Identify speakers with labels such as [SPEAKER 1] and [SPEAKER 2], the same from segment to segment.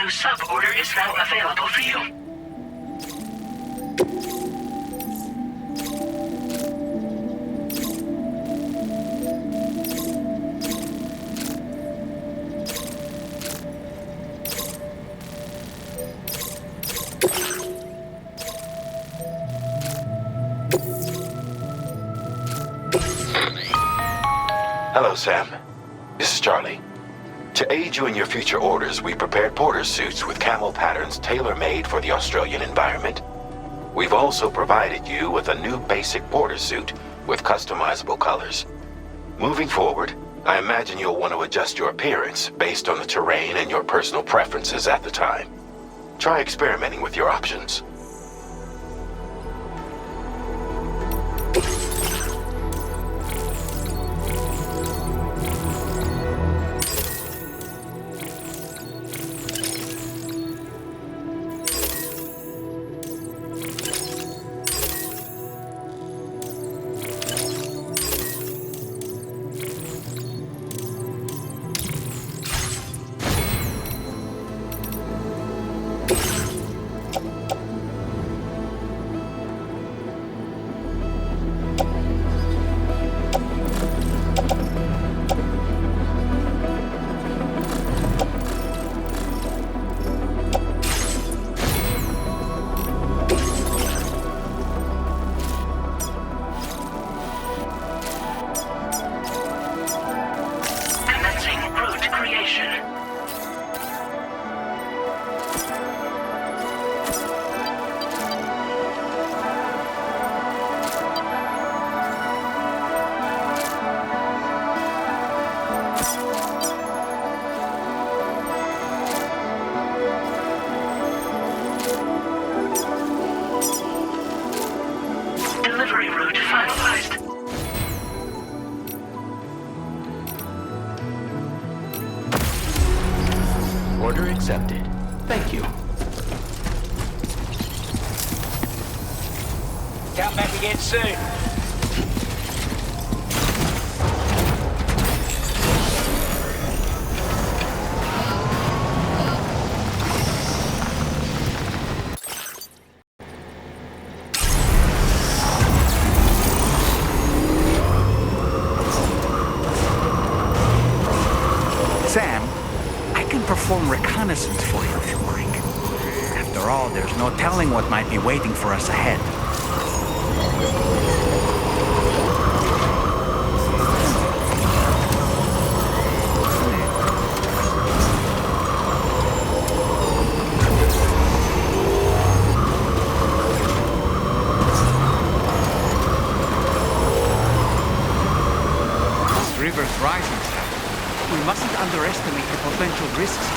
[SPEAKER 1] new sub-order is now available for you.
[SPEAKER 2] Hello, Sam. This is Charlie. To aid you in your future orders, we prepared porter suits with camel patterns tailor-made for the Australian environment. We've also provided you with a new basic porter suit with customizable colors. Moving forward, I imagine you'll want to adjust your appearance based on the terrain and your personal preferences at the time. Try experimenting with your options.
[SPEAKER 3] Order accepted. Thank you.
[SPEAKER 4] Come back again soon.
[SPEAKER 5] Sam, I can perform reconnaissance for you if you like. After all, there's no telling what might be waiting for us ahead. This river's rising, Sam. We mustn't underestimate the potential risks.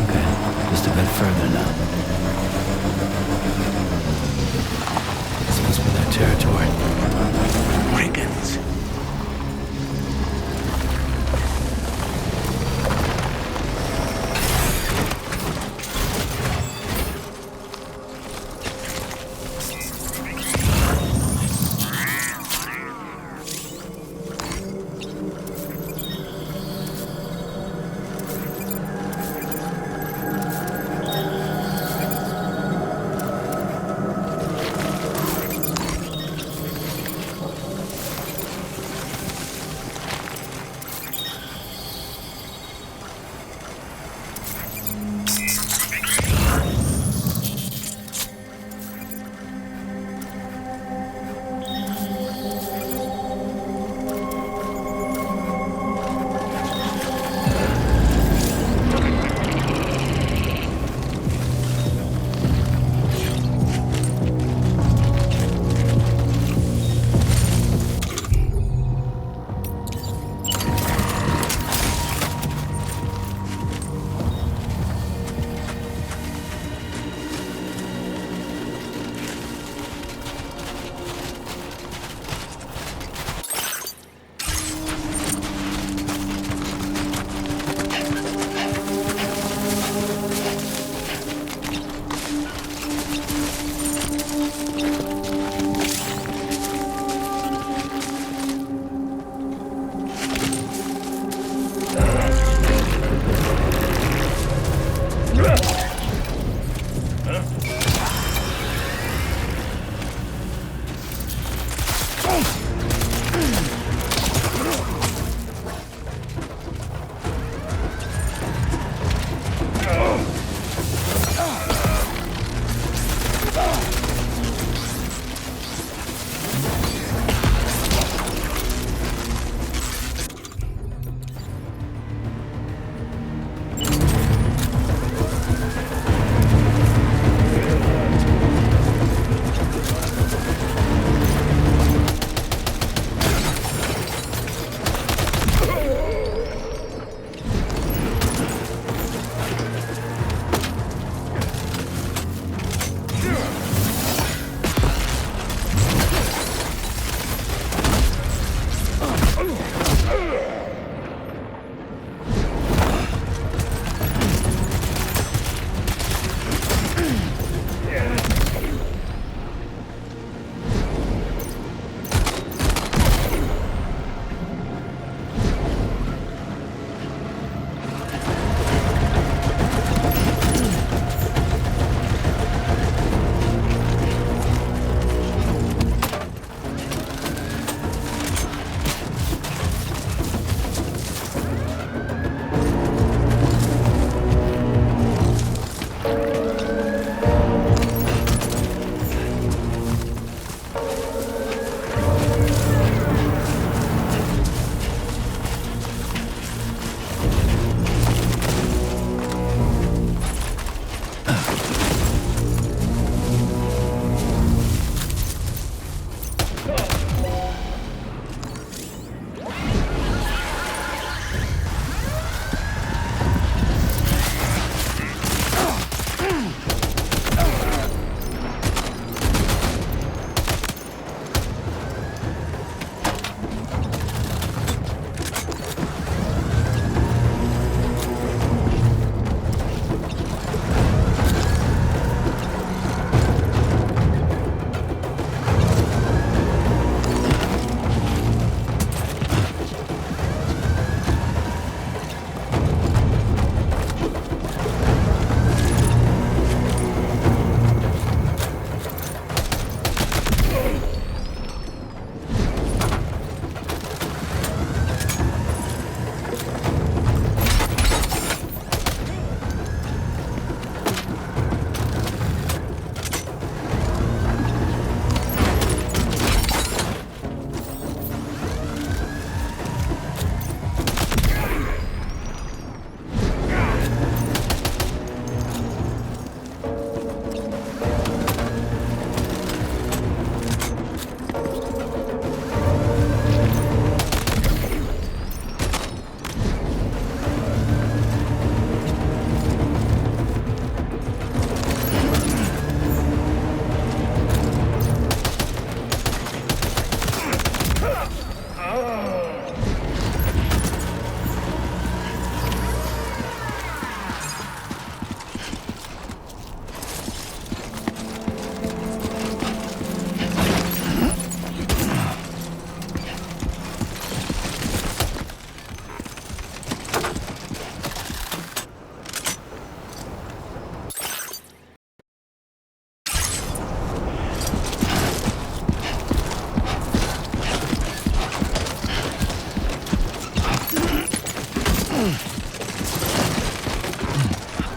[SPEAKER 3] Okay, just a bit further now. This must be their territory.
[SPEAKER 5] Brigands.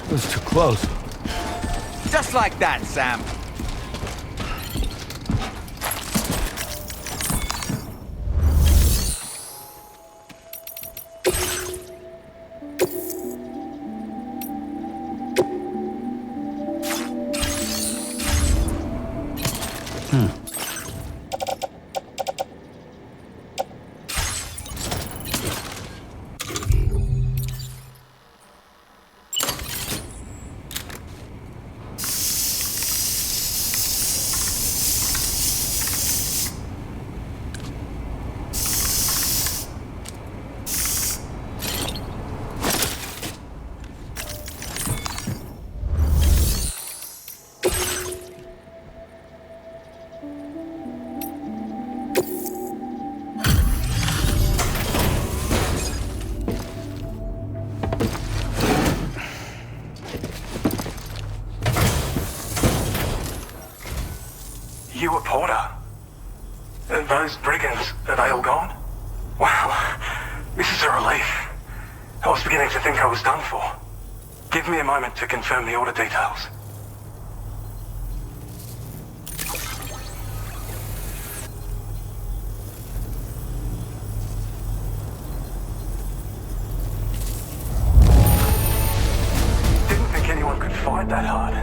[SPEAKER 3] That's too close.
[SPEAKER 5] Just like that, Sam.
[SPEAKER 6] You a porter? Those brigands, are they all gone? Wow, this is a relief. I was beginning to think I was done for. Give me a moment to confirm the order details. Didn't think anyone could fight that hard.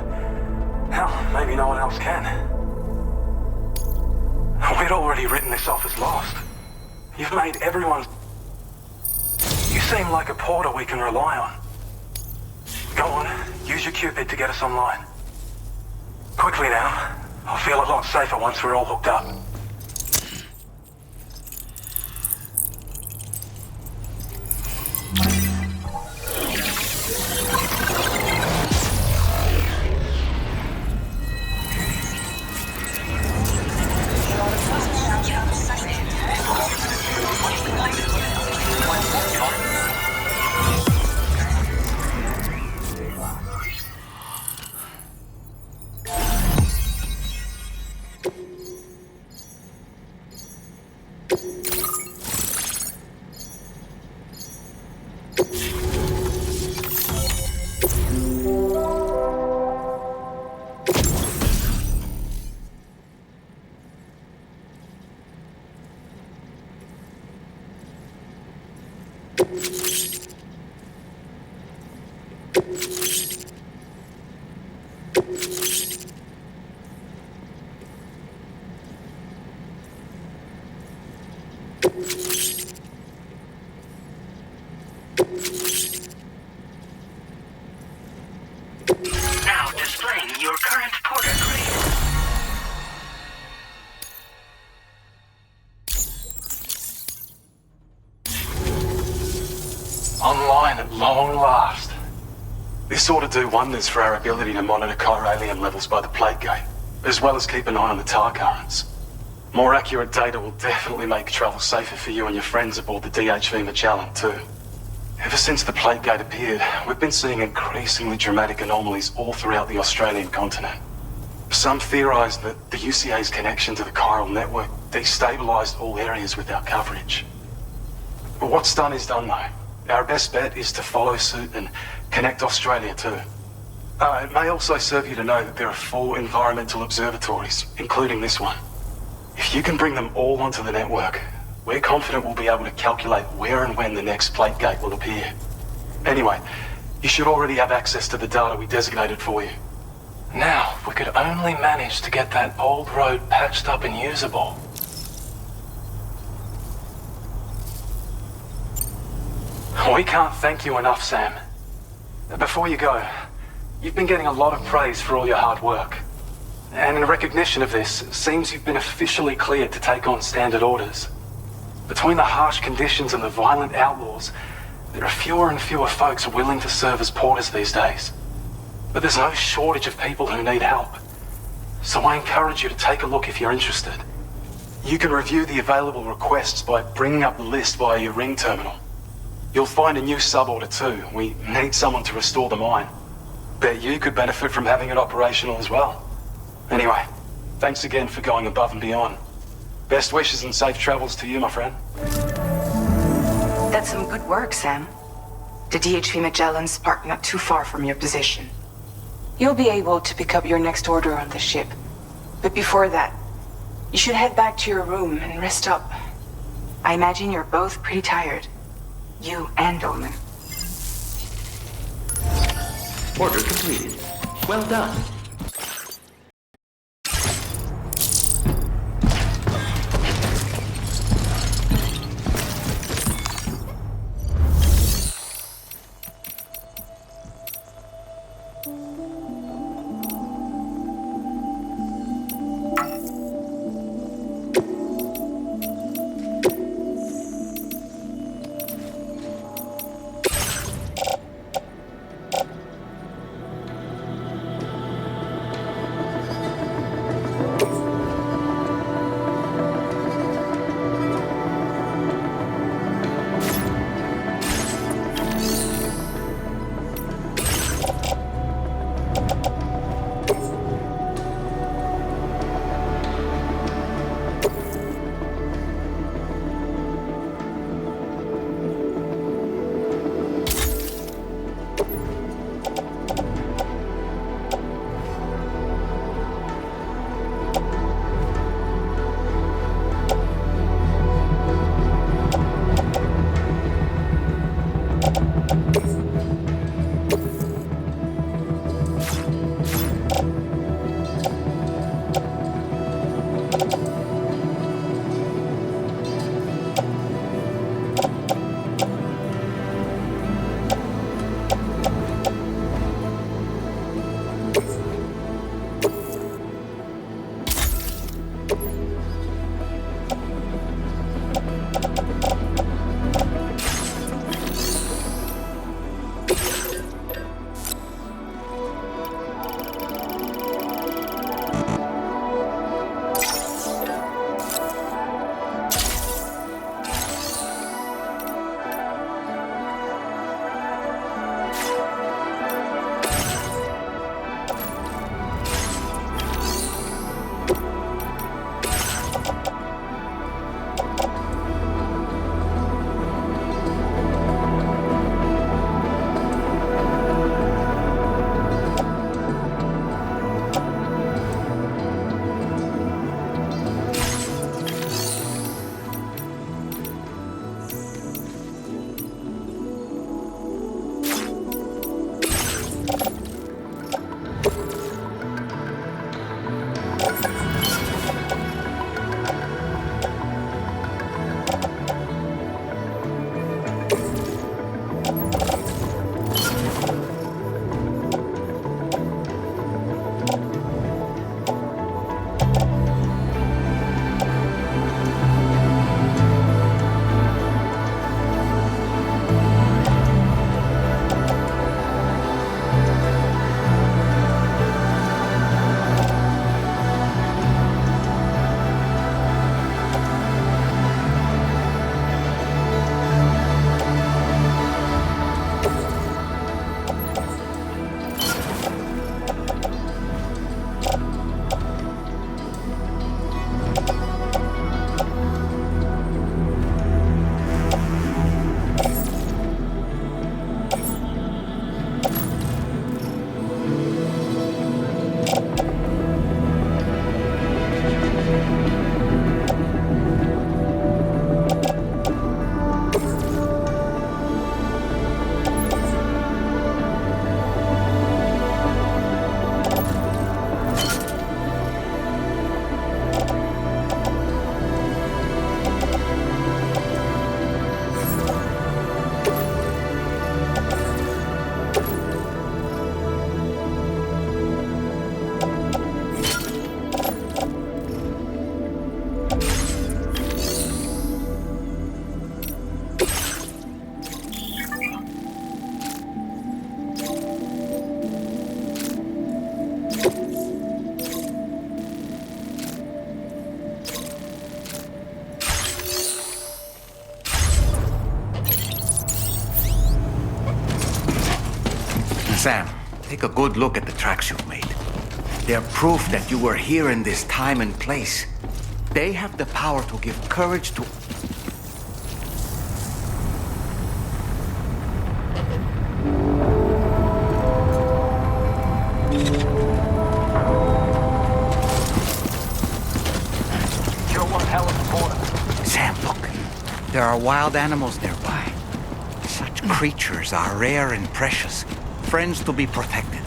[SPEAKER 6] Hell, maybe no one else can. We'd already written this off as lost. You've made everyone... You seem like a porter we can rely on. Go on, use your Cupid to get us online. Quickly now. I'll feel a lot safer once we're all hooked up.
[SPEAKER 1] Now displaying your current porter grade.
[SPEAKER 6] Online at long last. This ought to do wonders for our ability to monitor chiralium levels by the plate gate, as well as keep an eye on the tar currents. More accurate data will definitely make travel safer for you and your friends aboard the DHV Magellan too. Ever since the plate gate appeared, we've been seeing increasingly dramatic anomalies all throughout the Australian continent. Some theorize that the UCA's connection to the Chiral Network destabilized all areas with our coverage. But what's done is done though. Our best bet is to follow suit and connect Australia too. It may also serve you to know that there are 4 environmental observatories, including this one. If you can bring them all onto the network, we're confident we'll be able to calculate where and when the next plate gate will appear. Anyway, you should already have access to the data we designated for you. Now, if we could only manage to get that old road patched up and usable. We can't thank you enough, Sam. Before you go, you've been getting a lot of praise for all your hard work. And in recognition of this, it seems you've been officially cleared to take on standard orders. Between the harsh conditions and the violent outlaws, there are fewer and fewer folks willing to serve as porters these days. But there's no shortage of people who need help. So I encourage you to take a look if you're interested. You can review the available requests by bringing up the list via your ring terminal. You'll find a new sub-order too. We need someone to restore the mine. Bet you could benefit from having it operational as well. Anyway, thanks again for going above and beyond. Best wishes and safe travels to you, my friend.
[SPEAKER 7] That's some good work, Sam. The DHV Magallanes parked not too far from your position. You'll be able to pick up your next order on the ship. But before that, you should head back to your room and rest up. I imagine you're both pretty tired. You and Omen.
[SPEAKER 3] Order completed. Well done.
[SPEAKER 5] Sam, take a good look at the tracks you've made. They're proof that you were here in this time and place. They have the power to give courage to...
[SPEAKER 4] Sure one hell of a border.
[SPEAKER 5] Sam, look. There are wild animals nearby. Such creatures are rare and precious. Friends to be protected.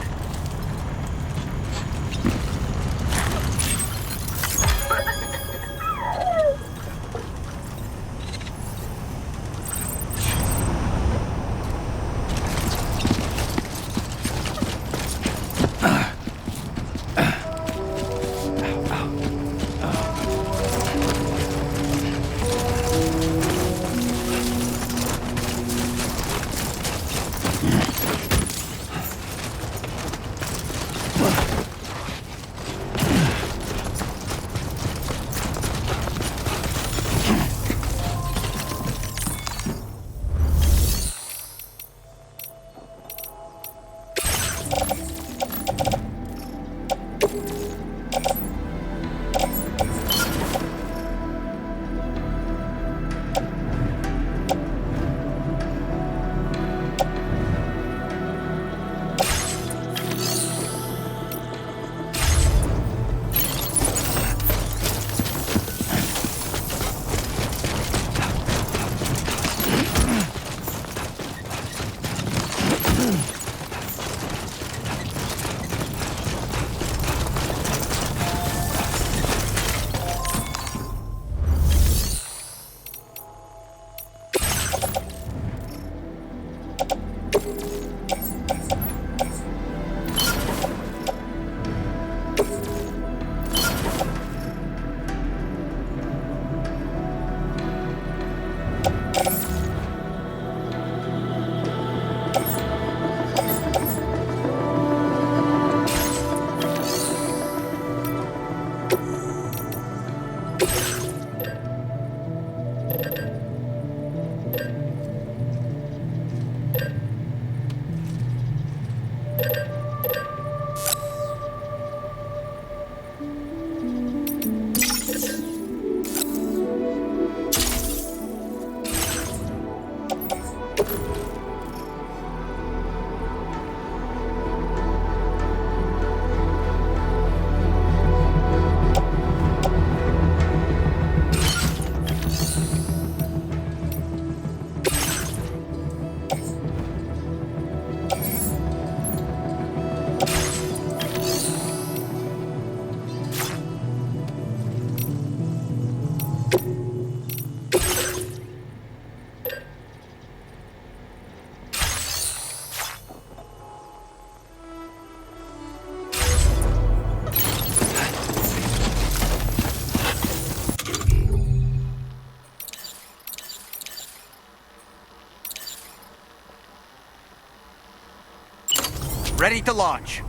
[SPEAKER 5] Ready to launch.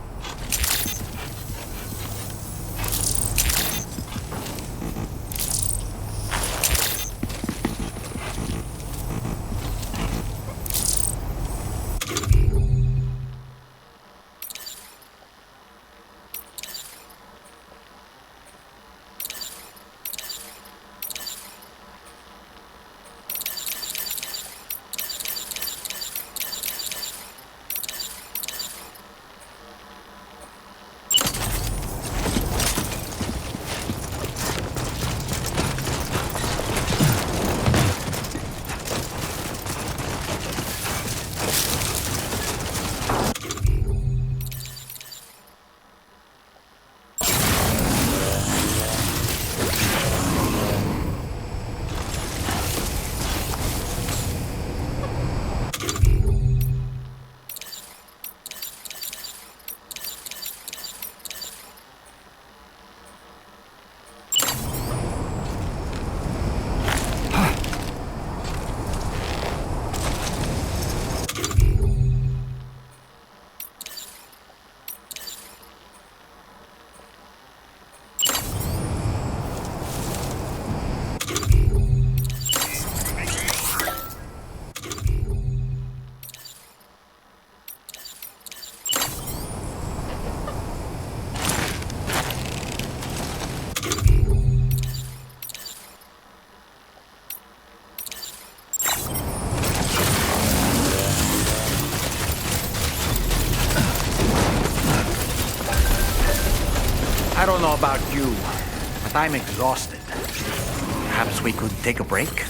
[SPEAKER 5] know about you, but I'm exhausted. Perhaps we could take a break?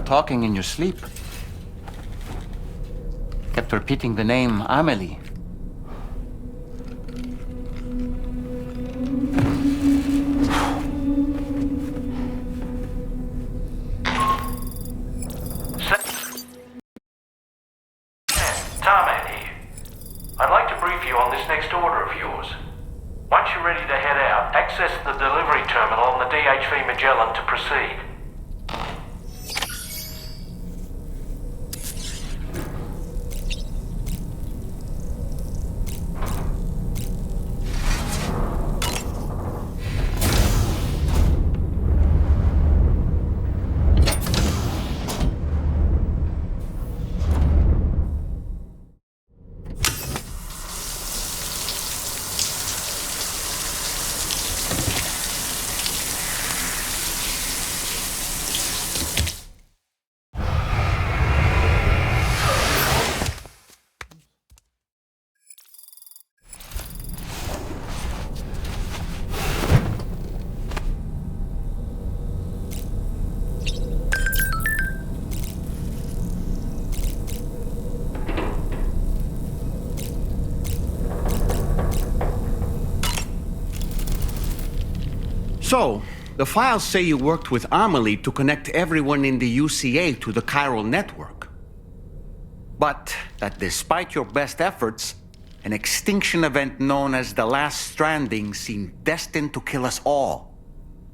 [SPEAKER 8] Talking in your sleep. Kept repeating the name Amelie.
[SPEAKER 9] Tarman here. I'd like to brief you on this next order of yours. Once you're ready to head out, access the delivery terminal on the DHV Magellan to proceed.
[SPEAKER 5] So, the files say you worked with Amelie to connect everyone in the UCA to the Chiral Network. But that despite your best efforts, an extinction event known as the Last Stranding seemed destined to kill us all.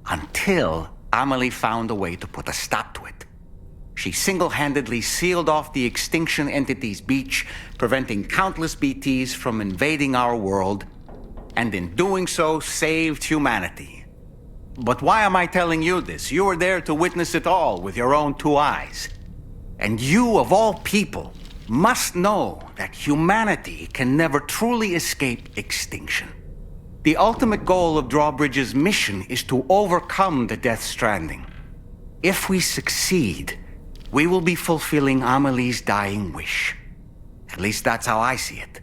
[SPEAKER 5] Until Amelie found a way to put a stop to it. She single-handedly sealed off the extinction entity's beach, preventing countless BTs from invading our world, and in doing so, saved humanity. But why am I telling you this? You were there to witness it all with your own two eyes. And you, of all people, must know that humanity can never truly escape extinction. The ultimate goal of Drawbridge's mission is to overcome the Death Stranding. If we succeed, we will be fulfilling Amelie's dying wish. At least that's how I see it.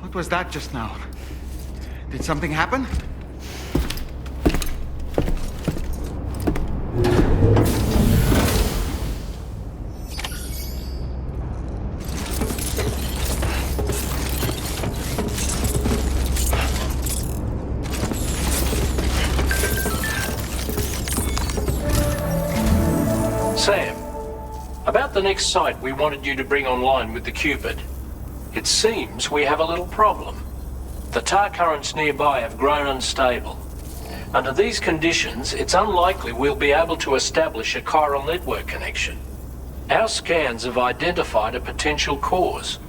[SPEAKER 5] What was that just now? Did something happen?
[SPEAKER 9] Sam, about the next site we wanted you to bring online with the Cupid. It seems we have a little problem. The tar currents nearby have grown unstable. Under these conditions, it's unlikely we'll be able to establish a chiral network connection. Our scans have identified a potential cause.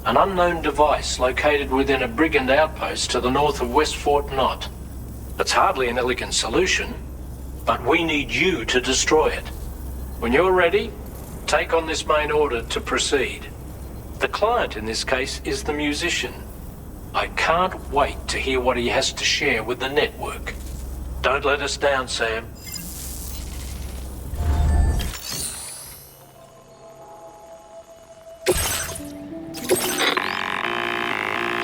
[SPEAKER 9] An unknown device located within a Brigand outpost to the north of West Fort Knot. It's hardly an elegant solution, but we need you to destroy it. When you're ready, take on this main order to proceed. The client in this case is the musician. I can't wait to hear what he has to share with the network. Don't let us down, Sam.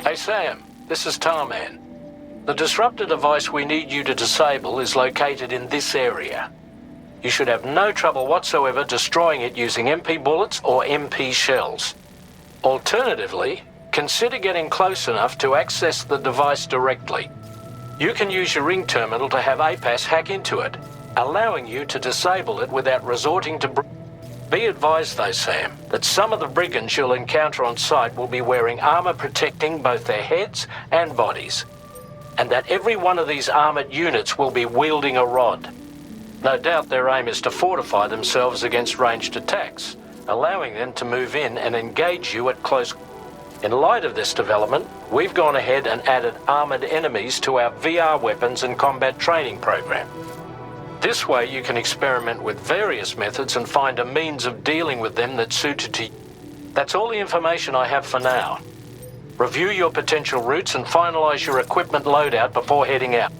[SPEAKER 9] Hey, Sam, this is Tarman. The disruptor device we need you to disable is located in this area. You should have no trouble whatsoever destroying it using MP bullets or MP shells. Alternatively, consider getting close enough to access the device directly. You can use your ring terminal to have APAS hack into it, allowing you to disable it without resorting to... Be advised though, Sam, that some of the brigands you'll encounter on site will be wearing armor protecting both their heads and bodies, and that every one of these armored units will be wielding a rod. No doubt their aim is to fortify themselves against ranged attacks, allowing them to move in and engage you at close. In light of this development, we've gone ahead and added armored enemies to our VR weapons and combat training program. This way you can experiment with various methods and find a means of dealing with them that's suited to you. That's all the information I have for now. Review your potential routes and finalize your equipment loadout before heading out.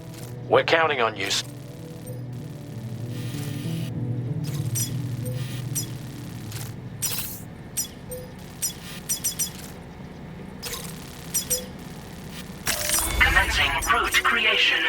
[SPEAKER 9] We're counting on you.
[SPEAKER 1] Commencing route creation.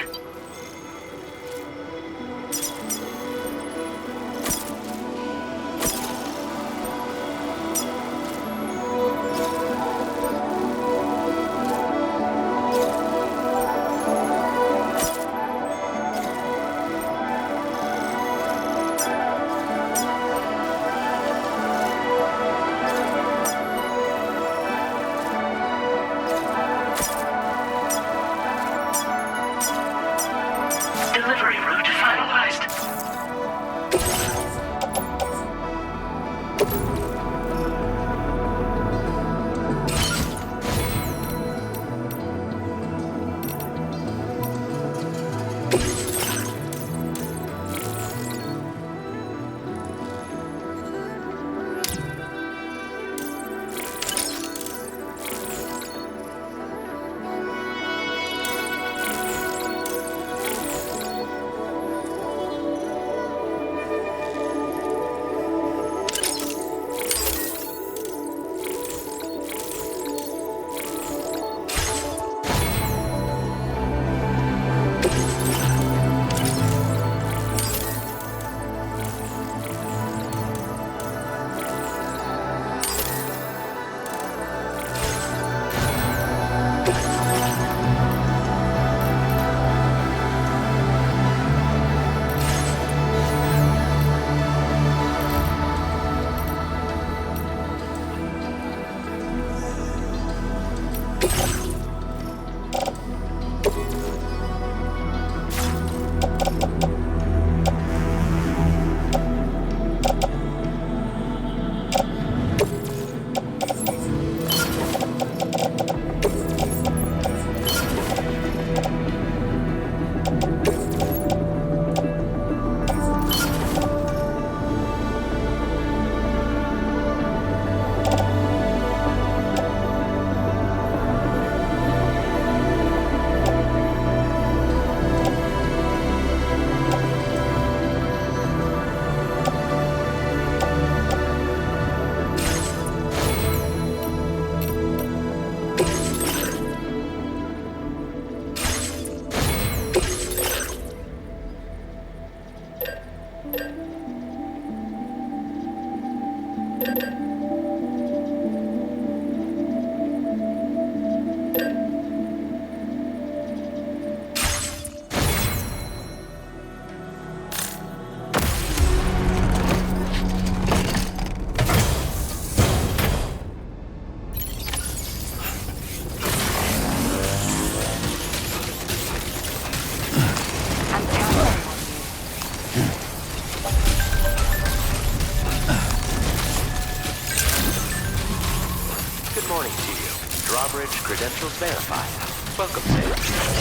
[SPEAKER 10] Good morning to you. Drawbridge credentials verified. Welcome, Sam.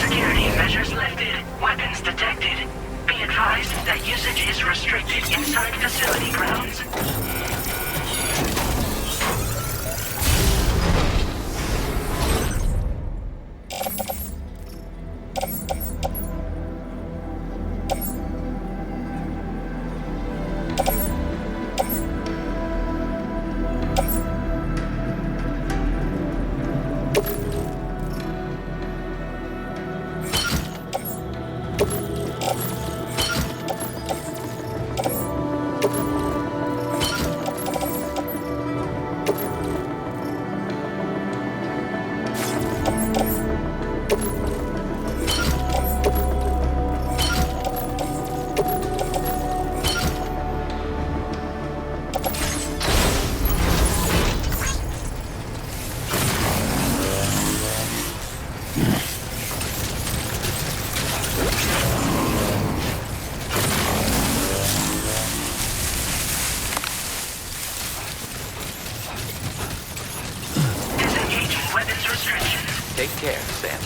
[SPEAKER 1] Security measures lifted. Weapons detected. Be advised that usage is restricted inside facility grounds.
[SPEAKER 10] Take care, Sam.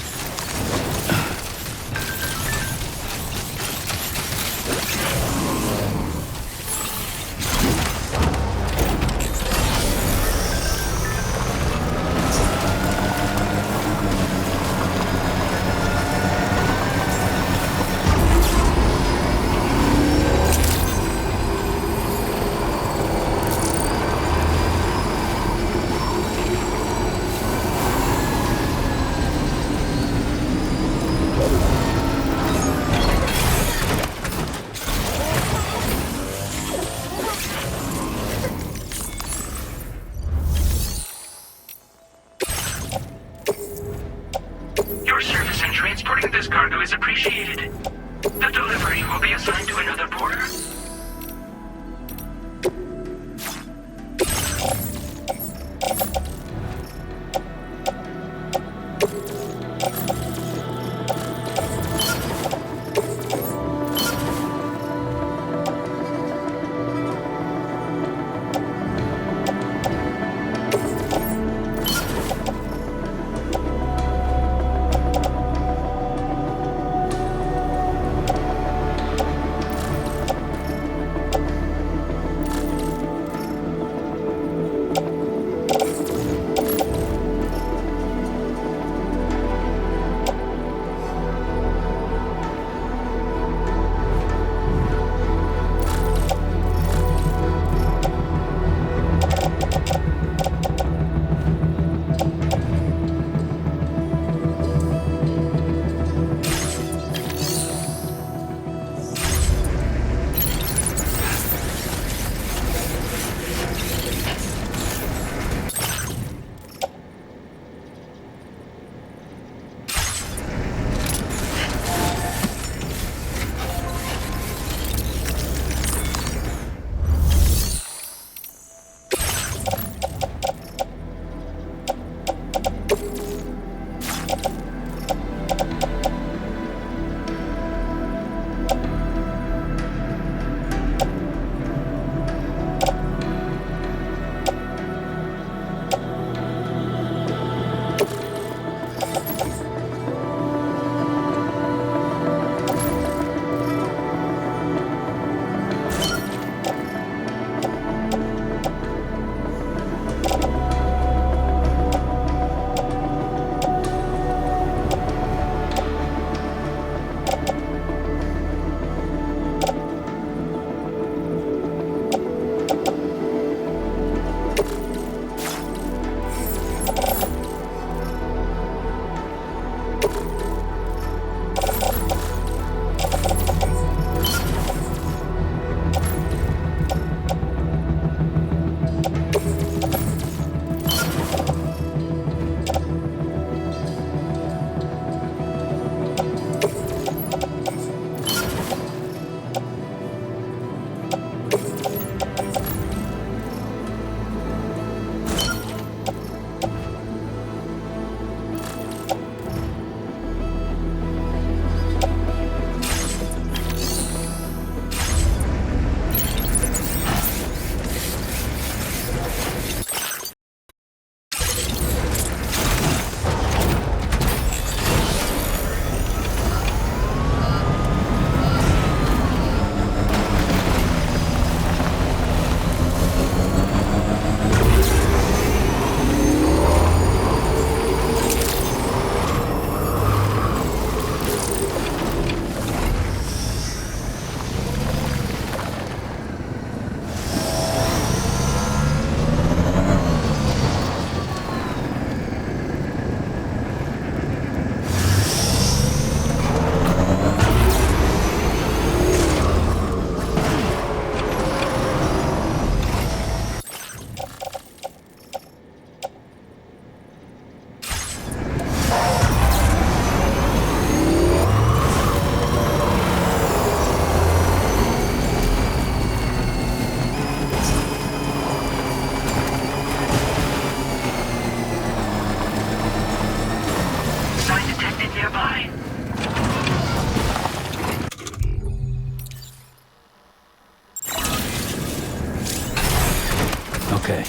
[SPEAKER 3] Okay.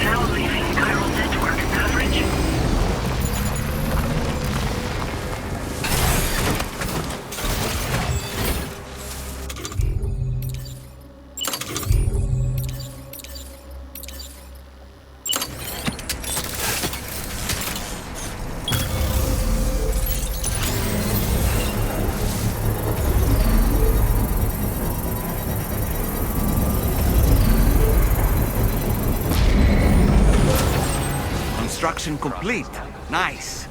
[SPEAKER 1] Now leaving Chiral Network coverage.
[SPEAKER 5] Construction complete. Nice.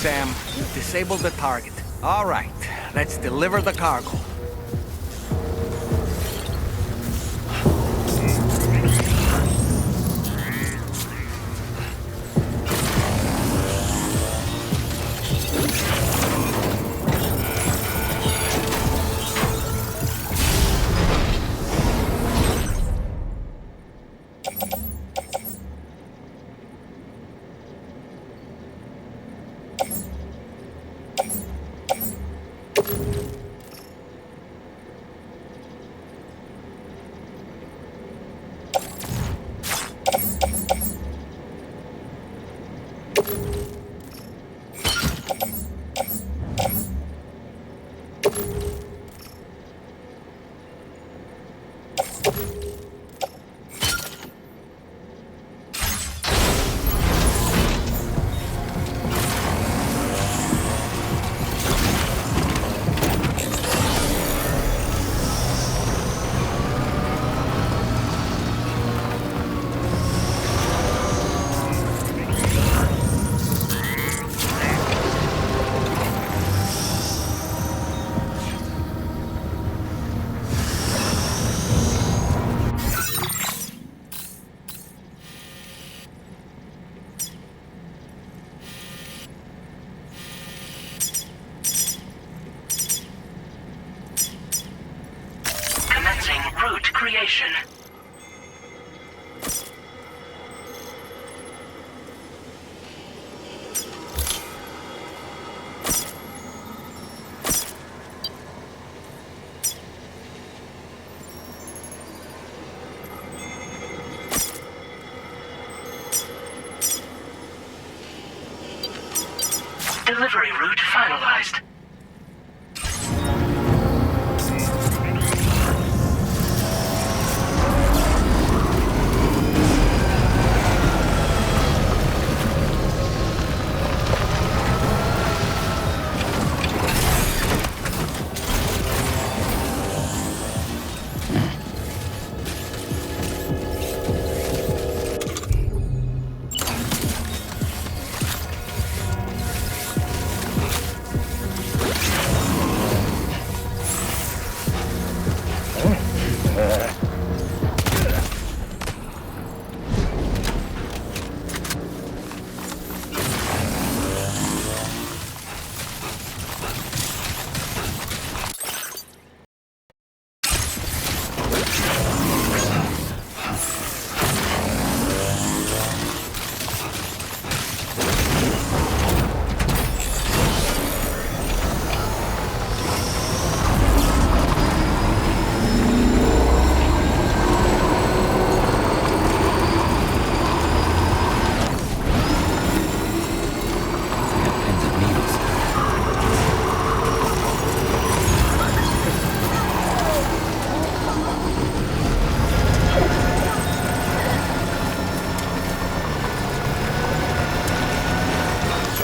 [SPEAKER 5] Sam, you've disabled the target. All right, let's deliver the cargo.
[SPEAKER 1] Route creation. Delivery route finalized.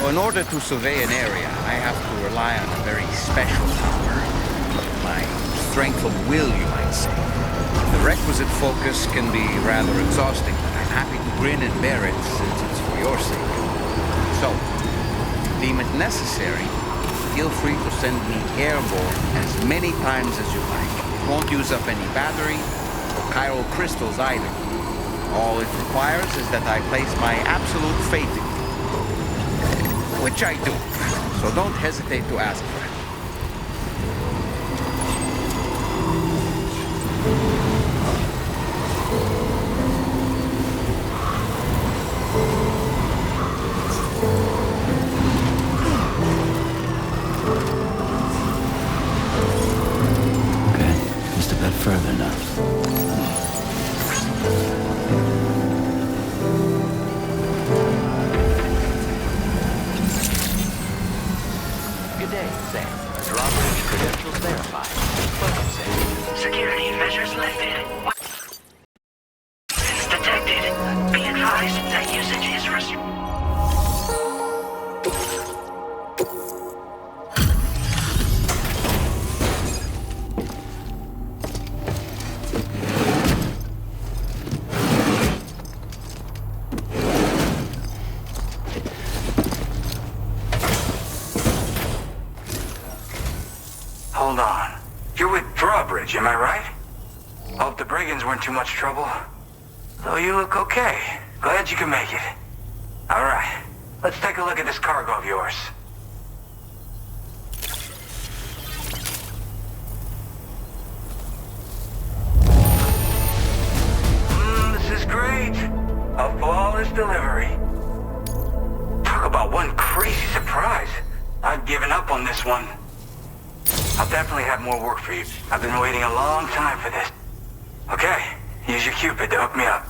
[SPEAKER 5] In order to survey an area, I have to rely on a very special power. My strength of will, you might say. The requisite focus can be rather exhausting, but I'm happy to grin and bear it since it's for your sake. So, deem it necessary, feel free to send me airborne as many times as you like. It won't use up any battery or chiral crystals either. All it requires is that I place my absolute faith in you. Which I do, so don't hesitate to ask for it.
[SPEAKER 3] Okay, just a bit further now.
[SPEAKER 10] Drawbridge credentials verified. Welcome, Sam.
[SPEAKER 1] Security measures lifted. Weapons detected. Be advised that usage is restricted.
[SPEAKER 11] Hold on. You're with Drawbridge, am I right? Hope the Brigands weren't too much trouble. Though you look okay. Glad you can make it. Alright, let's take a look at this cargo of yours. This is great. A flawless delivery. Talk about one crazy surprise. I've given up on this one. I'll definitely have more work for you. I've been waiting a long time for this. Okay, use your Cupid to hook me up.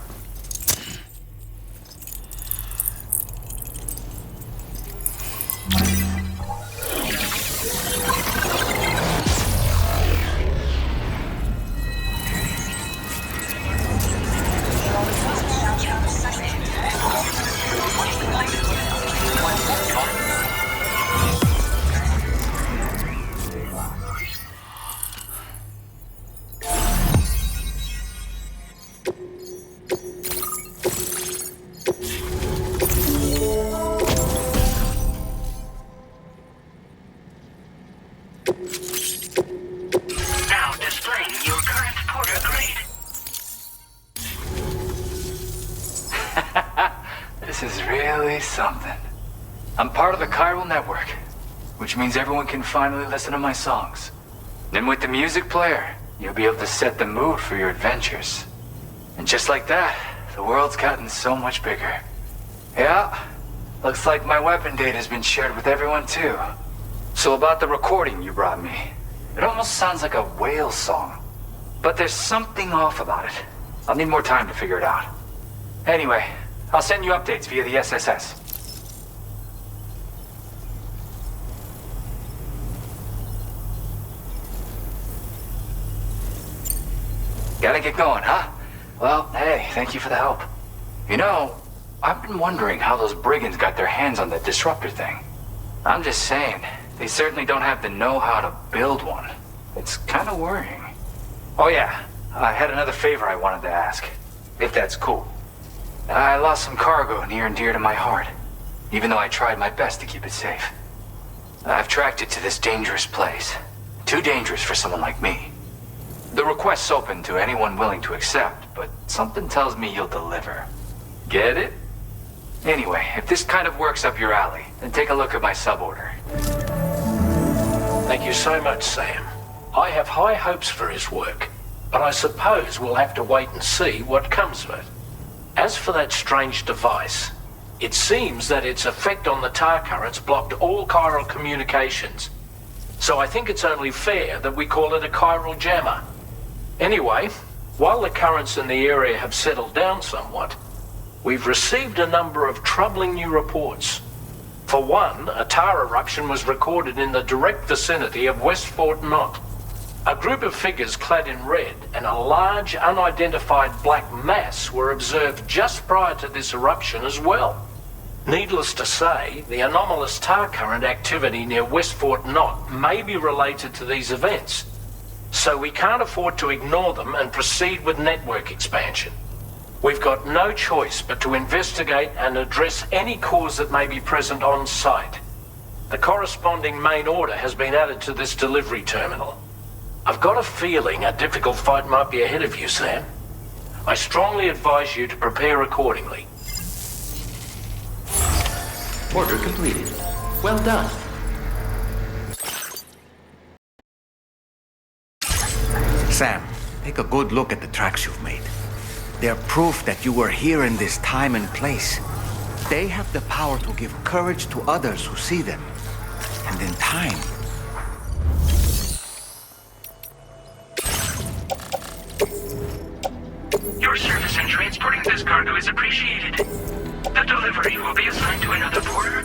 [SPEAKER 1] Now displaying your current porter grade.
[SPEAKER 11] This is really something. I'm part of the Chiral Network, which means everyone can finally listen to my songs. And with the music player, you'll be able to set the mood for your adventures. And just like that, the world's gotten so much bigger. Yeah, looks like my weapon data has been shared with everyone too. So about the recording you brought me, it almost sounds like a whale song. But there's something off about it. I'll need more time to figure it out. Anyway, I'll send you updates via the SSS. Gotta get going, huh? Well, hey, thank you for the help. You know, I've been wondering how those Brigands got their hands on the disruptor thing. I'm just saying, they certainly don't have the know-how to build one. It's kind of worrying. Oh yeah, I had another favor I wanted to ask, if that's cool. I lost some cargo near and dear to my heart, even though I tried my best to keep it safe. I've tracked it to this dangerous place. Too dangerous for someone like me. The request's open to anyone willing to accept, but something tells me you'll deliver. Get it? Anyway, if this kind of works up your alley, then take a look at my suborder.
[SPEAKER 9] Thank you so much, Sam. I have high hopes for his work, but I suppose we'll have to wait and see what comes of it. As for that strange device, it seems that its effect on the tar currents blocked all chiral communications. So I think it's only fair that we call it a chiral jammer. Anyway, while the currents in the area have settled down somewhat, we've received a number of troubling new reports. For one, a tar eruption was recorded in the direct vicinity of West Fort Knot. A group of figures clad in red and a large unidentified black mass were observed just prior to this eruption as well. Needless to say, the anomalous tar current activity near West Fort Knot may be related to these events. So we can't afford to ignore them and proceed with network expansion. We've got no choice but to investigate and address any cause that may be present on site. The corresponding main order has been added to this delivery terminal. I've got a feeling a difficult fight might be ahead of you, Sam. I strongly advise you to prepare accordingly.
[SPEAKER 10] Order completed. Well done.
[SPEAKER 5] Sam, take a good look at the tracks you've made. They're proof that you were here in this time and place. They have the power to give courage to others who see them. And in time...
[SPEAKER 1] Your service in transporting this cargo is appreciated. The delivery will be assigned to another porter.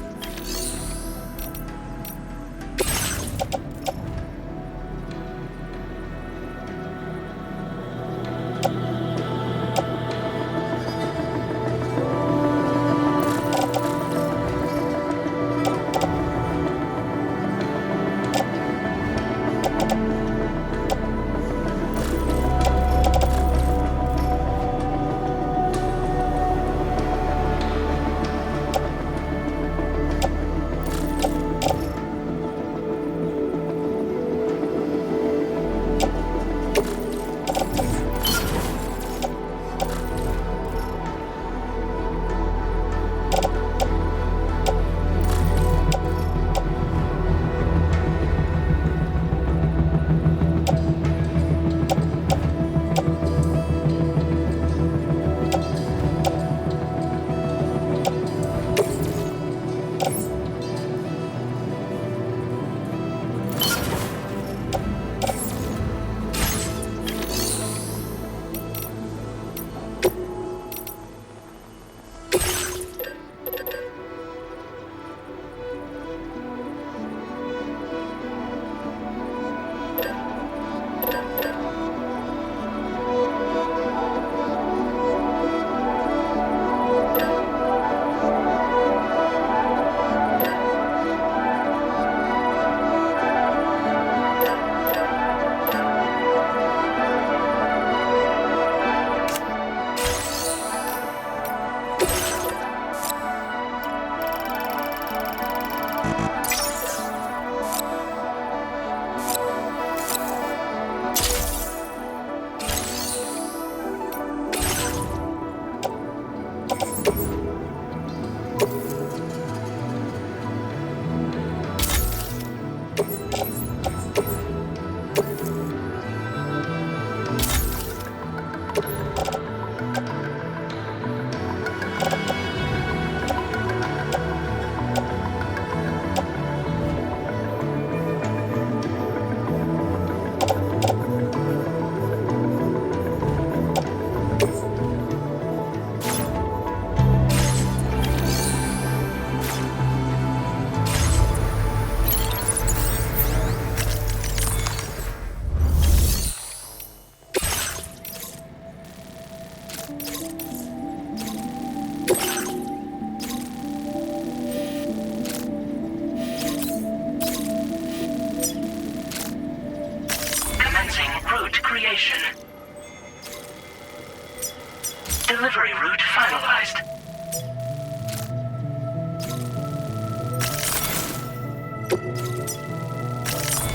[SPEAKER 1] Delivery route finalized.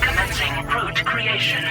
[SPEAKER 1] Commencing route creation.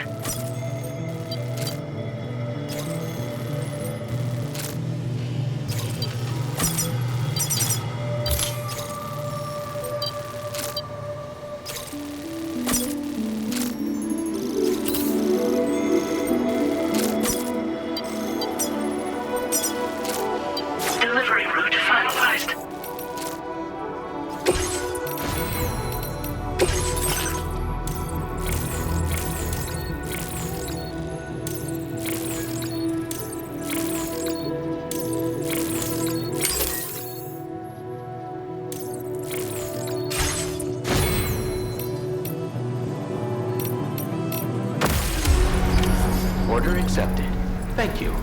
[SPEAKER 10] accepted. Thank you.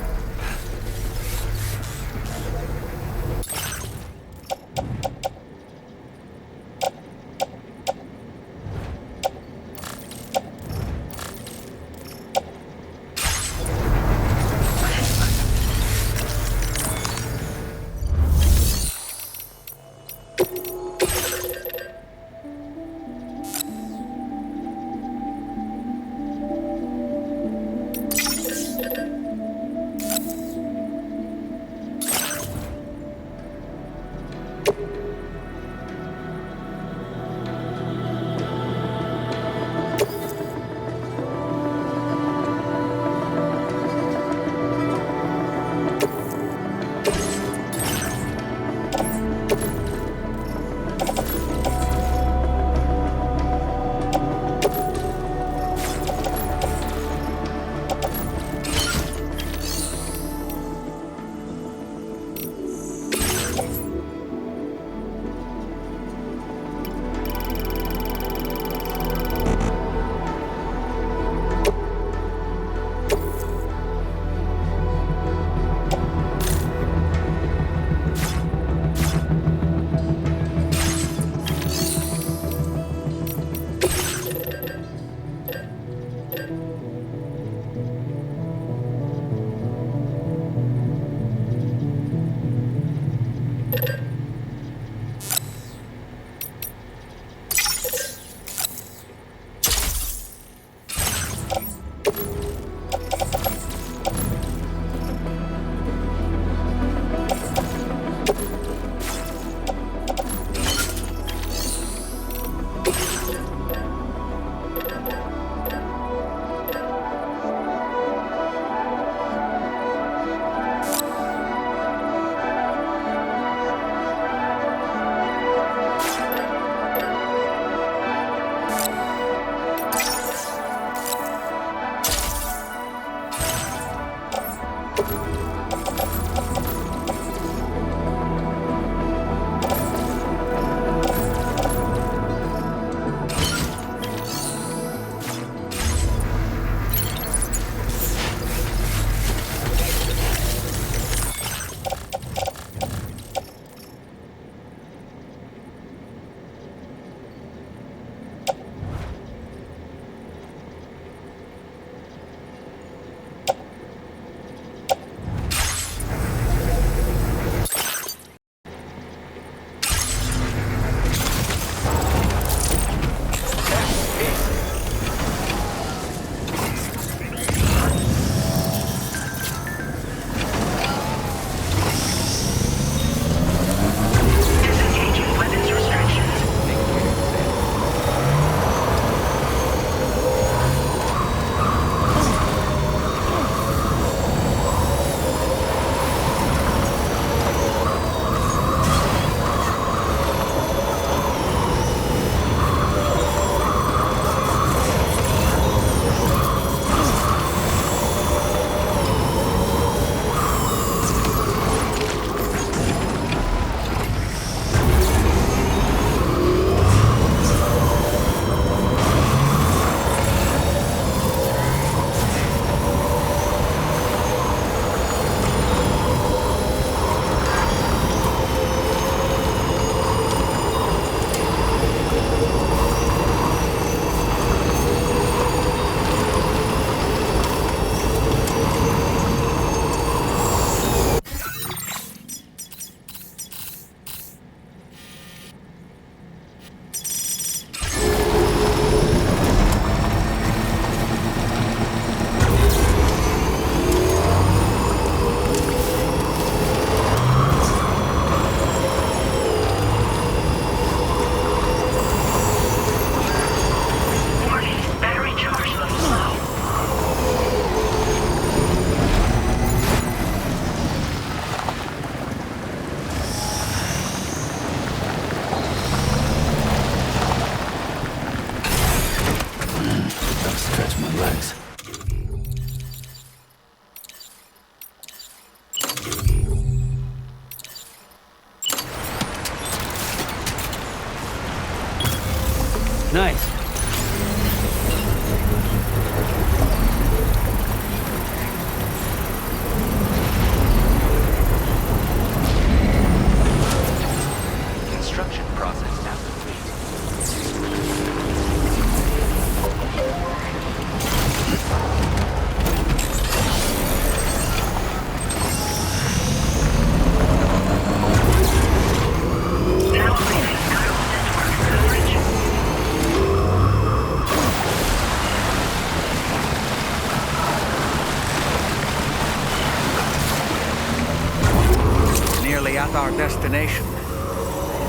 [SPEAKER 5] at our destination.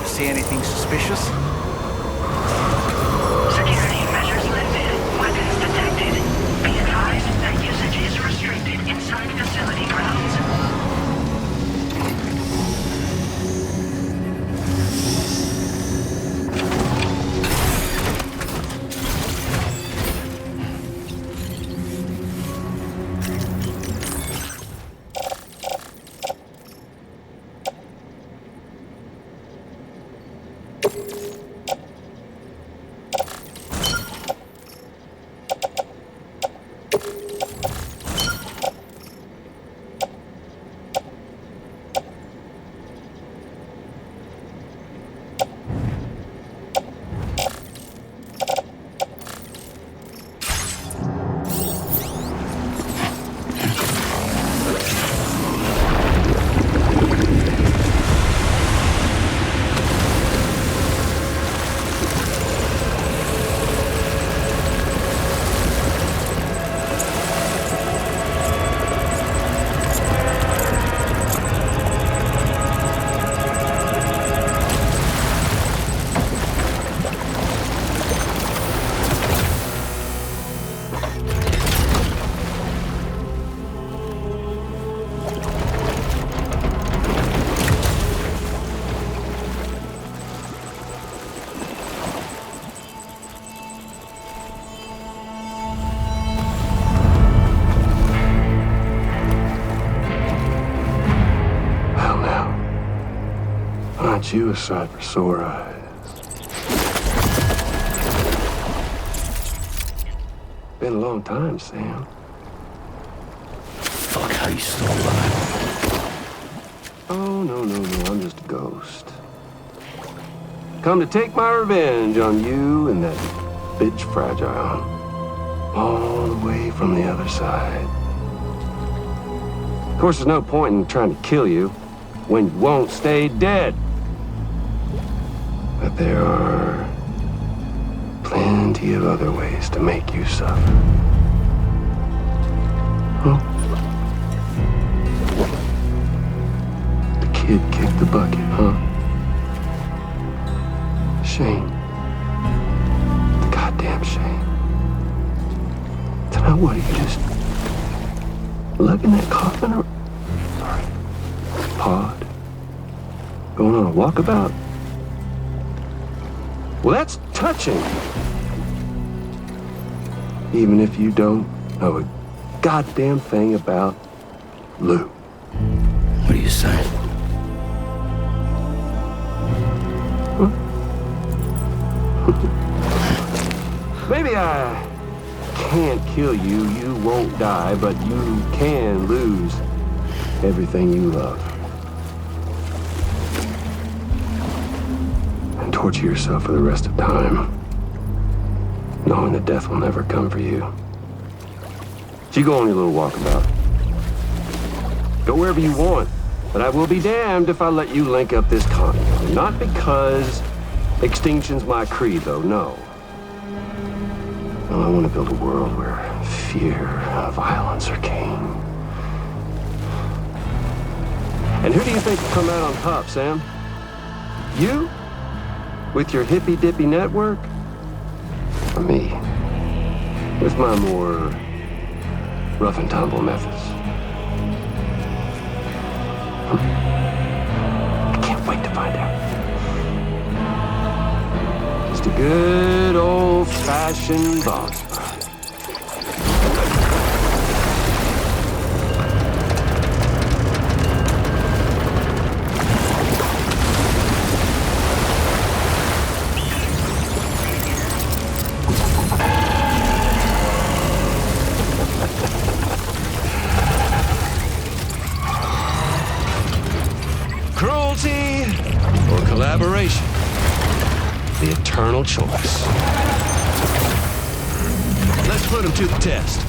[SPEAKER 5] See anything suspicious?
[SPEAKER 1] Security measures lifted. Weapons detected. Be advised that usage is restricted inside facility grounds.
[SPEAKER 12] Aren't you a sight for sore eyes? Been a long time, Sam.
[SPEAKER 3] Fuck, how you still alive?
[SPEAKER 12] Oh, no, I'm just a ghost. Come to take my revenge on you and that bitch Fragile. All the way from the other side. Of course, there's no point in trying to kill you when you won't stay dead. But there are plenty of other ways to make you suffer. Huh? The kid kicked the bucket, huh? Shame. The goddamn shame. Tonight, what are you just lugging that coffin or pod? Going on a walkabout? Well, that's touching. Even if you don't know a goddamn thing about Lou.
[SPEAKER 3] What are you saying?
[SPEAKER 12] Huh? Maybe I can't kill you, you won't die, but you can lose everything you love. And torture yourself for the rest of time, knowing that death will never come for you. So you go on your little walkabout. Go wherever you want, but I will be damned if I let you link up this continent. Not because extinction's my creed, though, no. No, I want to build a world where fear and violence are king. And who do you think will come out on top, Sam? You? With your hippy-dippy network? Or me? With my more rough and tumble methods? I can't wait to find out. Just a good old-fashioned boss fight. Cruelty or collaboration? The eternal choice. Let's put him to the test.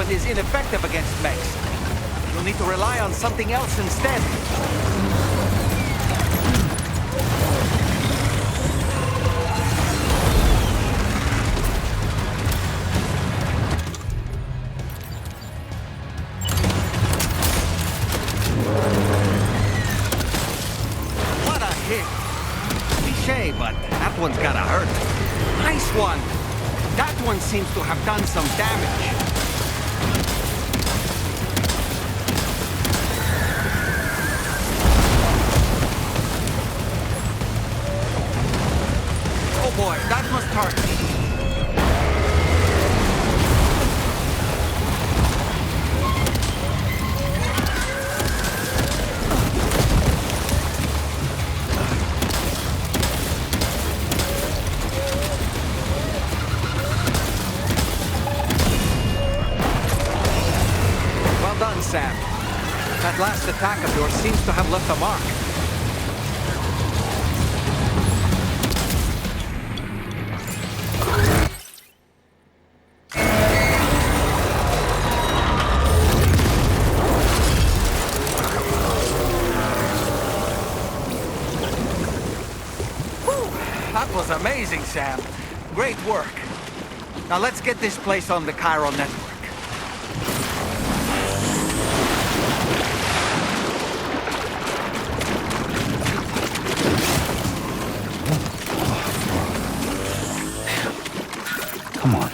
[SPEAKER 5] but is ineffective against mechs. You'll need to rely on something else instead. What a hit! Cliché, but that one's gotta hurt. Nice one! That one seems to have done some damage. Oh boy, that must hurt. Well done, Sam. That last attack of yours seems to have left a mark. That was amazing, Sam. Great work. Now let's get this place on the Chiral Network.
[SPEAKER 3] Come on.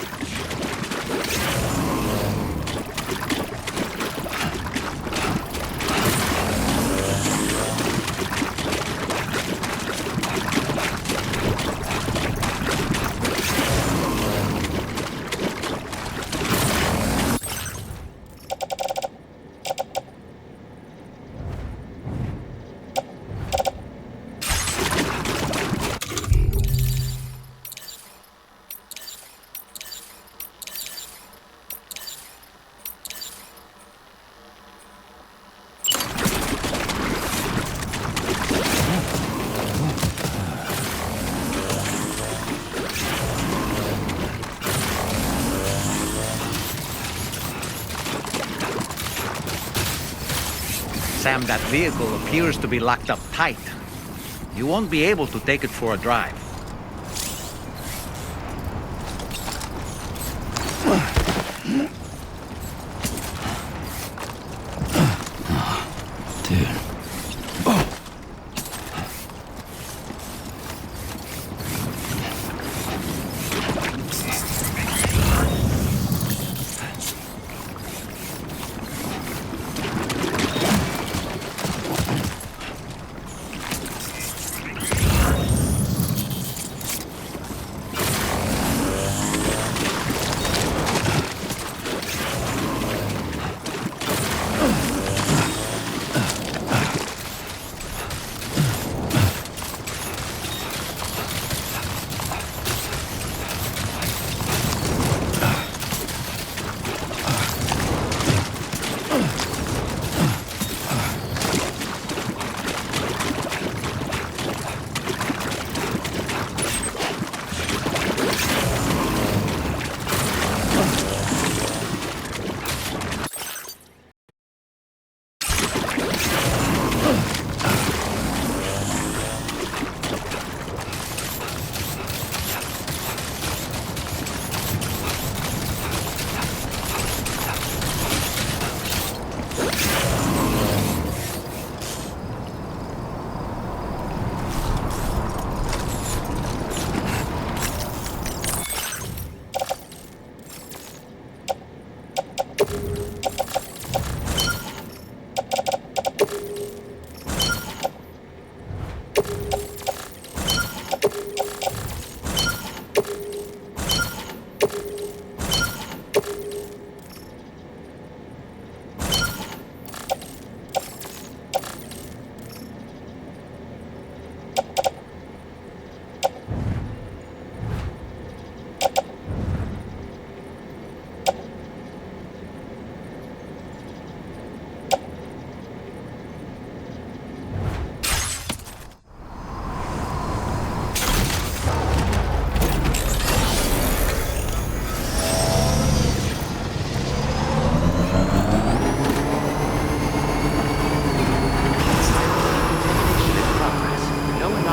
[SPEAKER 5] Sam, that vehicle appears to be locked up tight. You won't be able to take it for a drive.
[SPEAKER 3] Dude.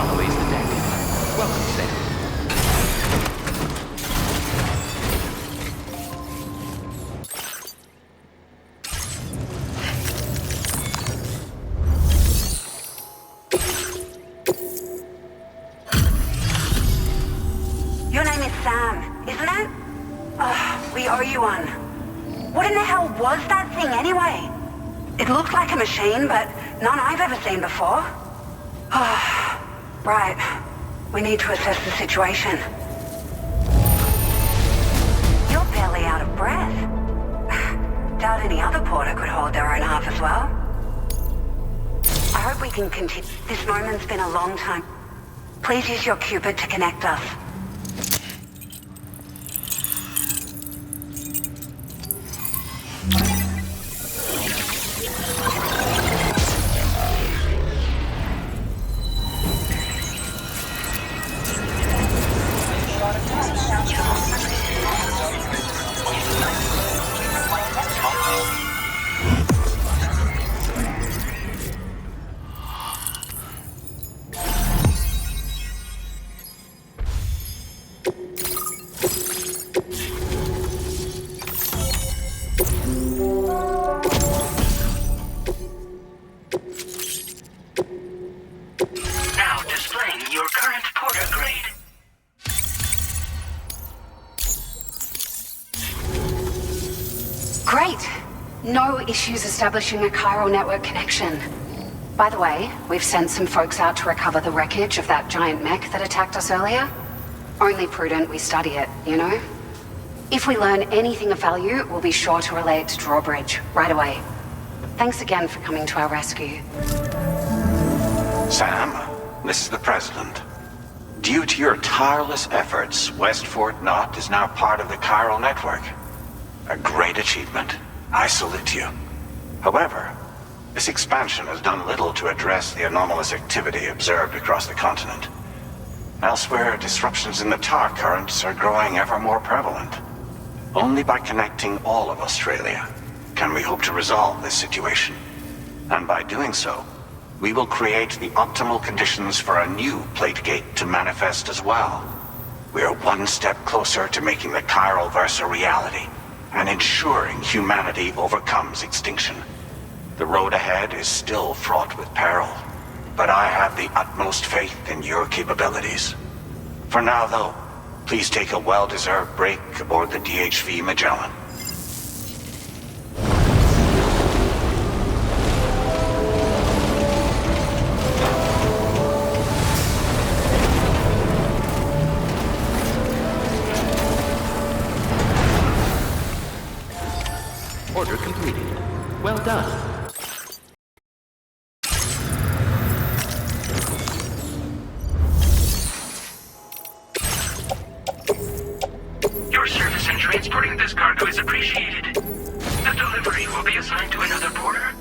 [SPEAKER 10] anomalies detected. Welcome, Sam.
[SPEAKER 1] Your name is Sam, isn't it? Oh, we owe you one. What in the hell was that thing anyway? It looked like a machine, but none I've ever seen before. Oh, right. We need to assess the situation. You're barely out of breath. Doubt any other porter could hold their own half as well. I hope we can continue. This moment's been a long time. Please use your Cupid to connect us. Now displaying your current porter grade.
[SPEAKER 13] Great! No issues establishing a chiral network connection. By the way, we've sent some folks out to recover the wreckage of that giant mech that attacked us earlier. Only prudent we study it, you know? If we learn anything of value, we'll be sure to relay it to Drawbridge right away. Thanks again for coming to our rescue.
[SPEAKER 2] Sam, this is the President. Due to your tireless efforts, West Fort Knot is now part of the Chiral Network. A great achievement. I salute you. However, this expansion has done little to address the anomalous activity observed across the continent. Elsewhere, disruptions in the tar currents are growing ever more prevalent. Only by connecting all of Australia can we hope to resolve this situation. And by doing so, we will create the optimal conditions for a new Plategate to manifest as well. We are one step closer to making the Chiral Verse a reality, and ensuring humanity overcomes extinction. The road ahead is still fraught with peril, but I have the utmost faith in your capabilities. For now, though, please take a well-deserved break aboard the DHV Magellan.
[SPEAKER 10] Order completed. Well done.
[SPEAKER 1] Your service in transporting this cargo is appreciated. The delivery will be assigned to another porter.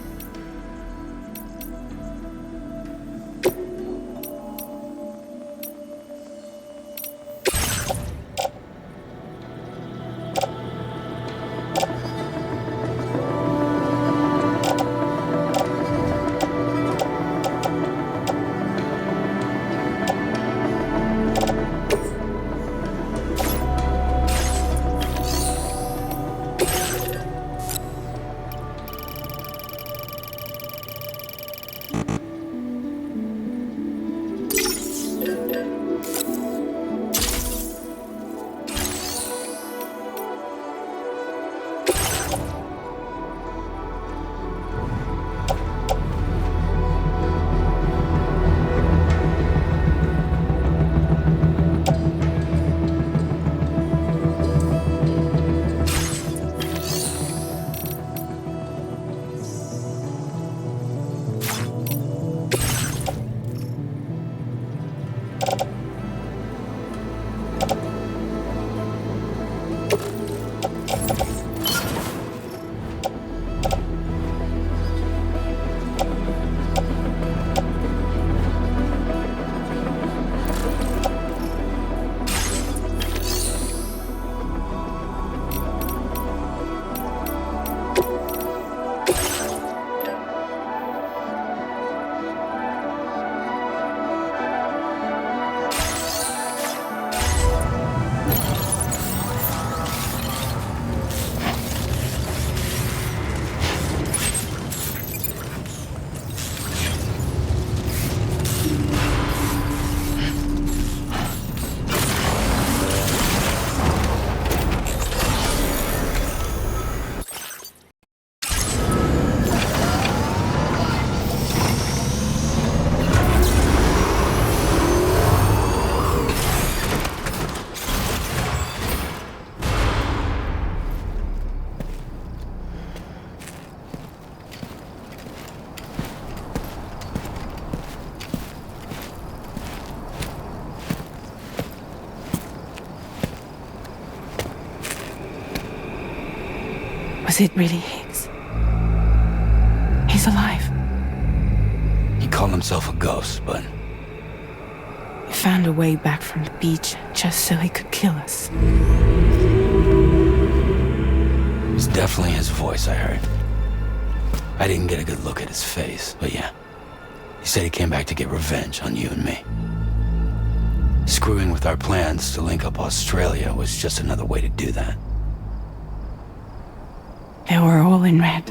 [SPEAKER 7] Was it really Higgs? He's alive.
[SPEAKER 3] He called himself a ghost, but...
[SPEAKER 7] He found a way back from the beach just so he could kill us.
[SPEAKER 3] It was definitely his voice I heard. I didn't get a good look at his face, but yeah. He said he came back to get revenge on you and me. Screwing with our plans to link up Australia was just another way to do that.
[SPEAKER 7] They were all in red.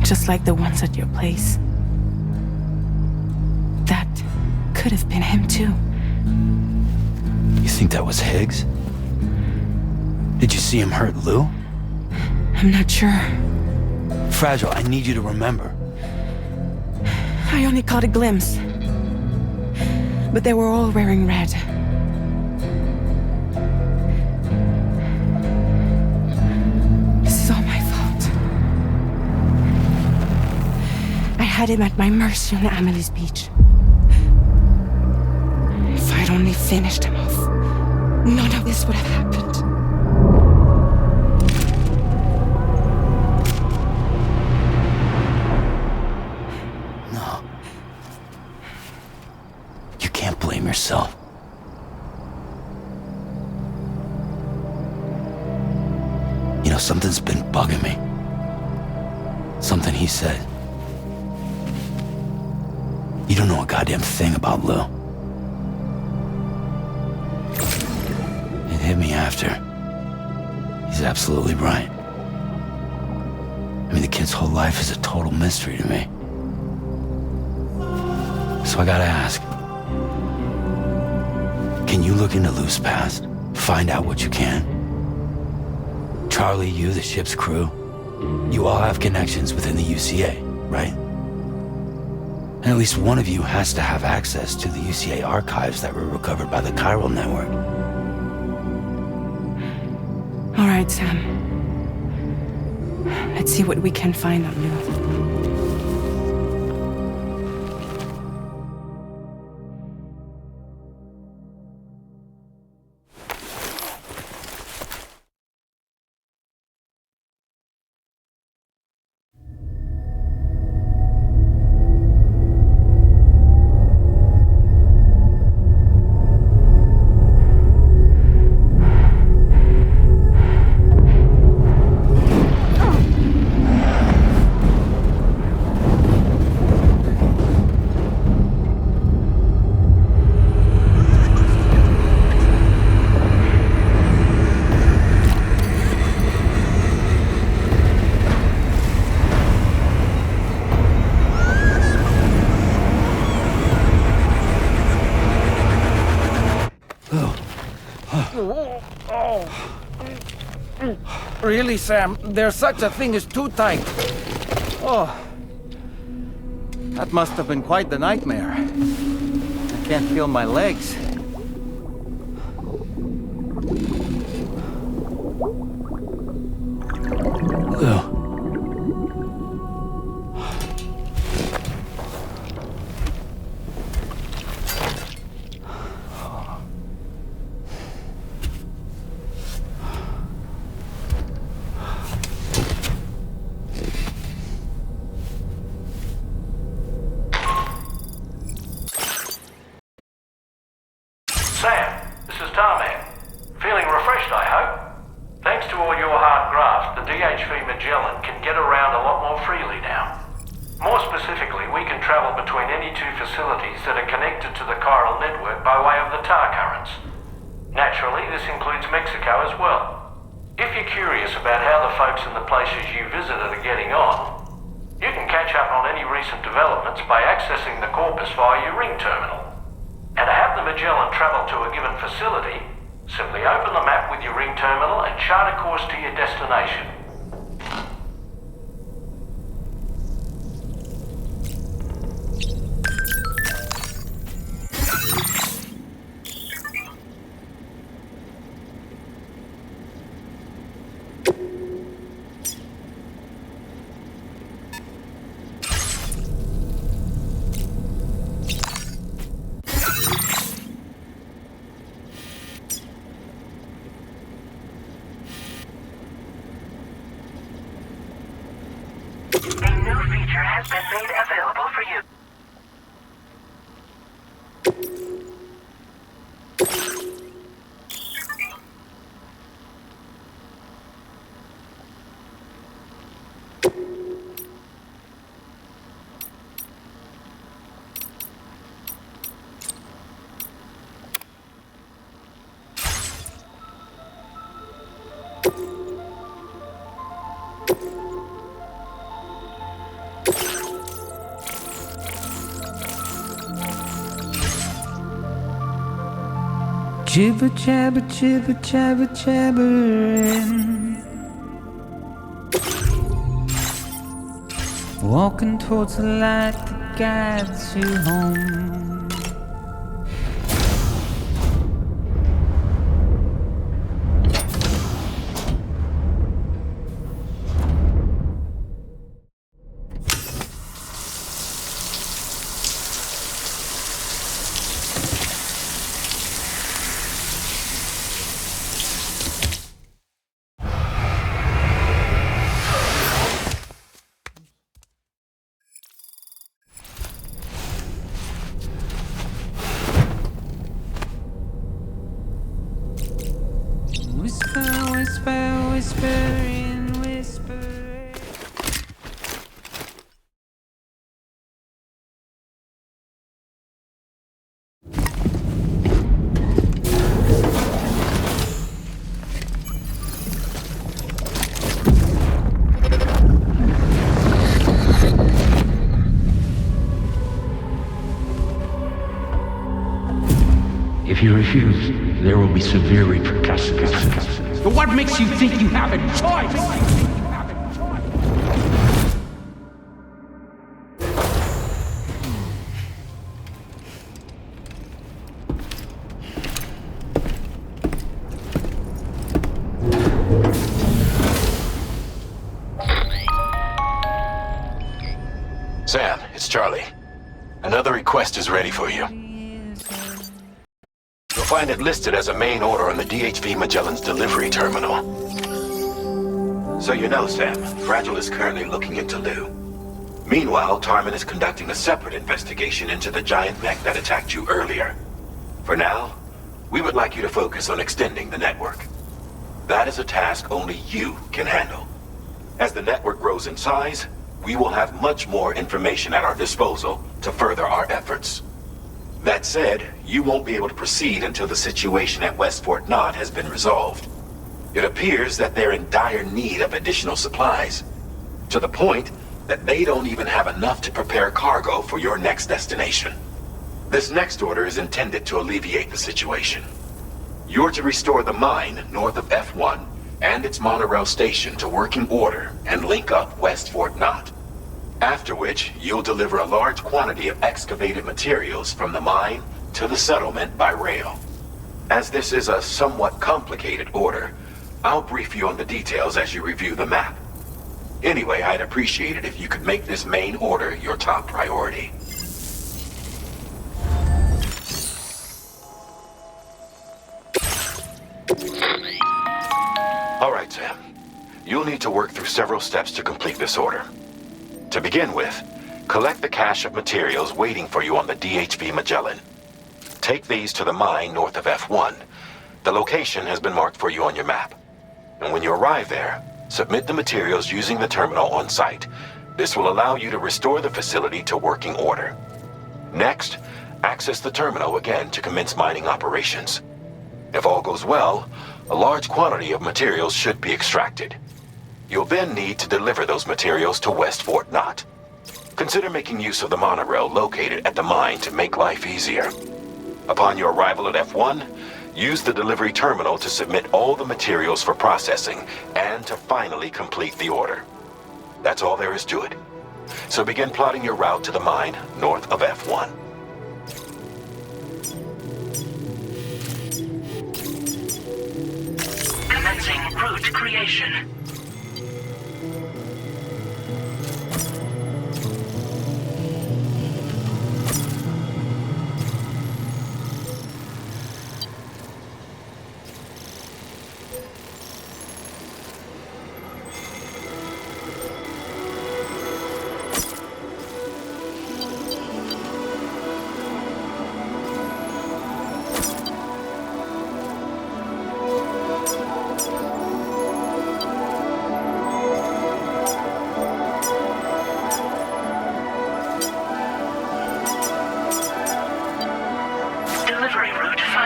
[SPEAKER 7] Just like the ones at your place. That could have been him too.
[SPEAKER 3] You think that was Higgs? Did you see him hurt Lou?
[SPEAKER 7] I'm not sure.
[SPEAKER 3] Fragile, I need you to remember.
[SPEAKER 7] I only caught a glimpse. But they were all wearing red. This is all my fault. I had him at my mercy on Amelie's beach. If I'd only finished him off, none of this would have happened.
[SPEAKER 3] Blame yourself. You know, something's been bugging me. Something he said. You don't know a goddamn thing about Lou. It hit me after. He's absolutely right. I mean, the kid's whole life is a total mystery to me. So I gotta ask. Can you look into Lou's past? Find out what you can? Charlie, you, the ship's crew, you all have connections within the UCA, right? And at least one of you has to have access to the UCA archives that were recovered by the Chiral Network.
[SPEAKER 7] All right, Sam. Let's see what we can find on Lou.
[SPEAKER 5] Really, Sam? There's such a thing as too tight. Oh. That must have been quite the nightmare. I can't feel my legs.
[SPEAKER 3] Lou.
[SPEAKER 9] Magellan can get around a lot more freely now. More specifically, we can travel between any two facilities that are connected to the Chiral Network by way of the tar currents. Naturally, this includes Mexico as well. If you're curious about how the folks in the places you visited are getting on, you can catch up on any recent developments by accessing the corpus via your ring terminal. And to have the Magellan travel to a given facility, simply open the map with your ring terminal and chart a course to your destination.
[SPEAKER 1] has been made available for you.
[SPEAKER 14] Jibber jabber, jibber jabber, jabbering. Walking towards the light that guides you home. Whispering, whispering.
[SPEAKER 15] If you refuse, there will be severe repercussions.
[SPEAKER 16] But what makes you think you have a choice?
[SPEAKER 2] Sam, it's Charlie. Another request is ready for you. You'll find it listed as a main order on the DHV Magellan's delivery terminal. So you know, Sam, Fragile is currently looking into Lou. Meanwhile, Tarman is conducting a separate investigation into the Giant Mech that attacked you earlier. For now, we would like you to focus on extending the network. That is a task only you can handle. As the network grows in size, we will have much more information at our disposal to further our efforts. That said, you won't be able to proceed until the situation at West Fort Knot has been resolved. It appears that they're in dire need of additional supplies, to the point that they don't even have enough to prepare cargo for your next destination. This next order is intended to alleviate the situation. You're to restore the mine north of F1 and its monorail station to working order and link up West Fort Knot. After which, you'll deliver a large quantity of excavated materials from the mine to the settlement by rail. As this is a somewhat complicated order, I'll brief you on the details as you review the map. Anyway, I'd appreciate it if you could make this main order your top priority. All right, Sam. You'll need to work through several steps to complete this order. To begin with, collect the cache of materials waiting for you on the DHV Magellan. Take these to the mine north of F1. The location has been marked for you on your map. And when you arrive there, submit the materials using the terminal on site. This will allow you to restore the facility to working order. Next, access the terminal again to commence mining operations. If all goes well, a large quantity of materials should be extracted. You'll then need to deliver those materials to West Fort Knot. Consider making use of the monorail located at the mine to make life easier. Upon your arrival at F1, use the delivery terminal to submit all the materials for processing and to finally complete the order. That's all there is to it. So begin plotting your route to the mine north of F1.
[SPEAKER 1] Commencing route creation.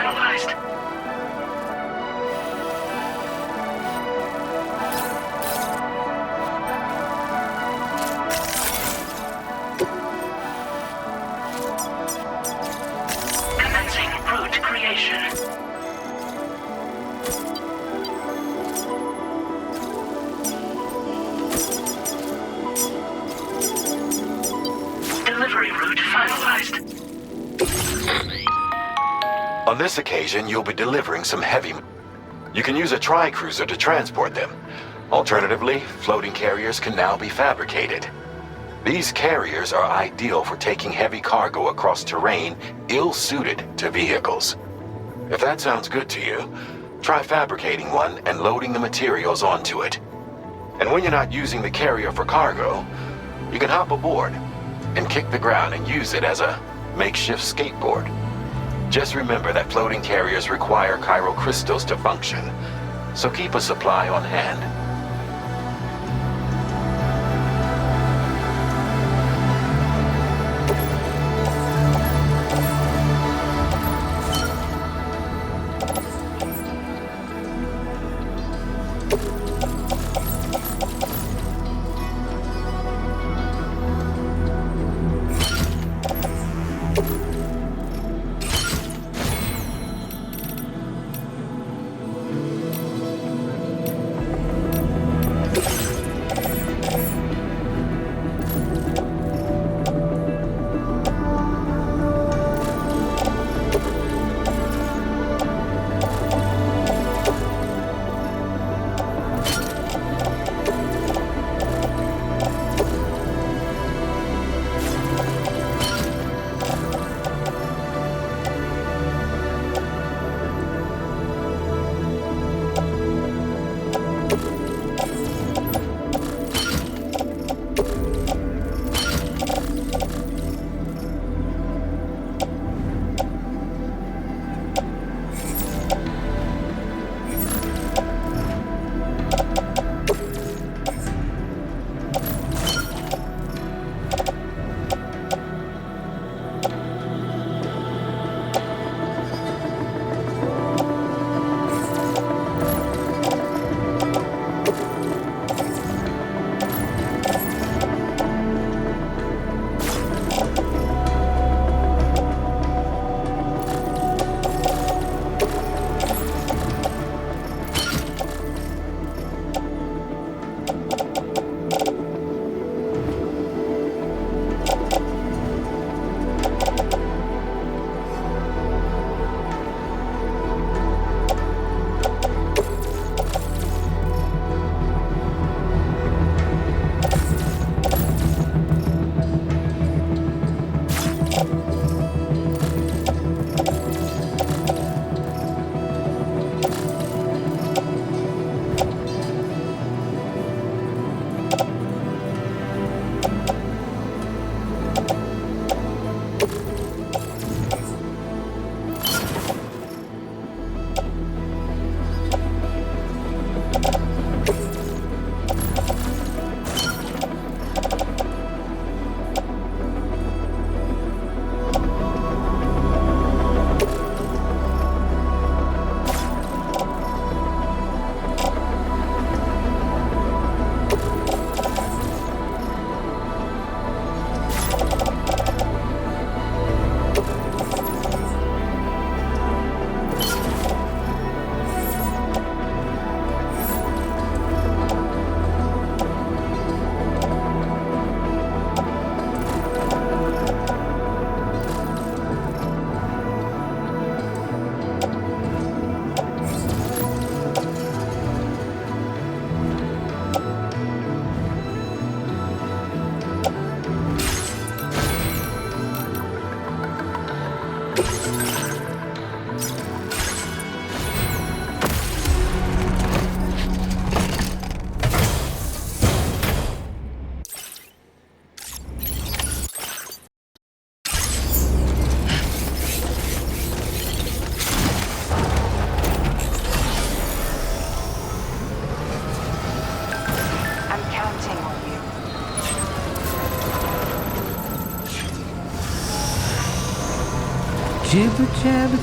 [SPEAKER 1] finalized. Commencing route creation. Delivery route finalized.
[SPEAKER 2] On this occasion, you'll be delivering some heavy... You can use a tri-cruiser to transport them. Alternatively, floating carriers can now be fabricated. These carriers are ideal for taking heavy cargo across terrain ill-suited to vehicles. If that sounds good to you, try fabricating one and loading the materials onto it. And when you're not using the carrier for cargo, you can hop aboard and kick the ground and use it as a makeshift skateboard. Just remember that floating carriers require chiral crystals to function, so keep a supply on hand.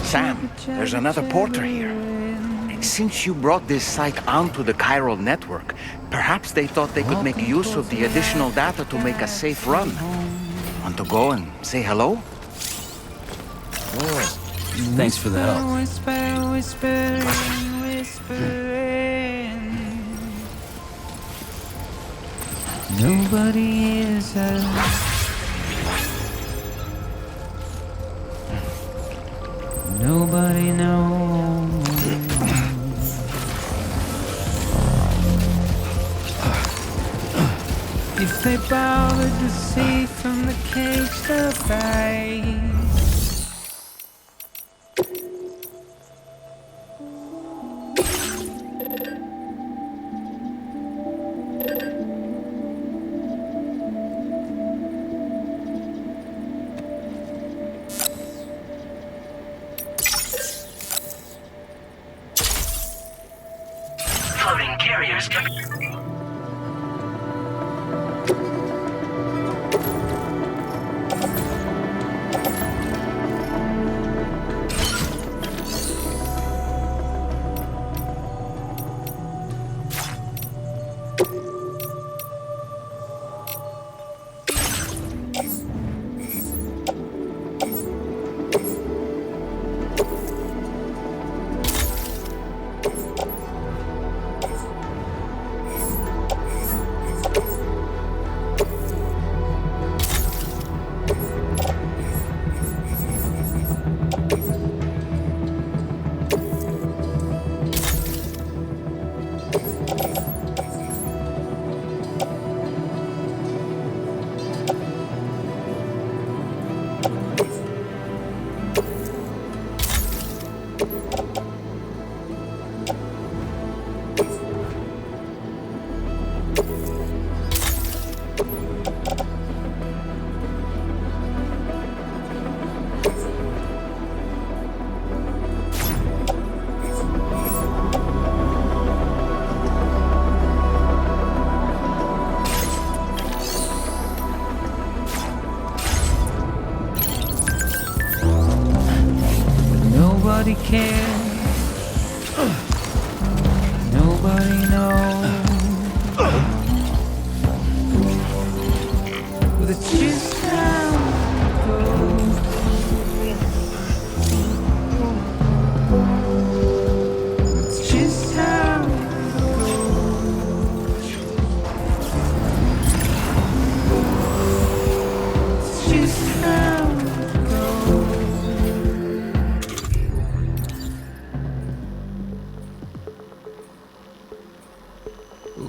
[SPEAKER 5] Sam, there's another porter here. Since you brought this site onto the Chiral Network, perhaps they thought they could make use of the additional data to make a safe run. Want to go and say hello?
[SPEAKER 3] Thanks for the help.
[SPEAKER 14] Nobody is alive. Nobody knows. If they bothered to see from the cage to face.
[SPEAKER 1] Floating carriers coming.
[SPEAKER 14] Nobody cares. Nobody knows. But it's just how it goes. It's just how it goes. It's just how it goes.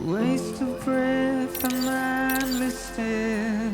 [SPEAKER 14] Waste of breath, I'm mindless still.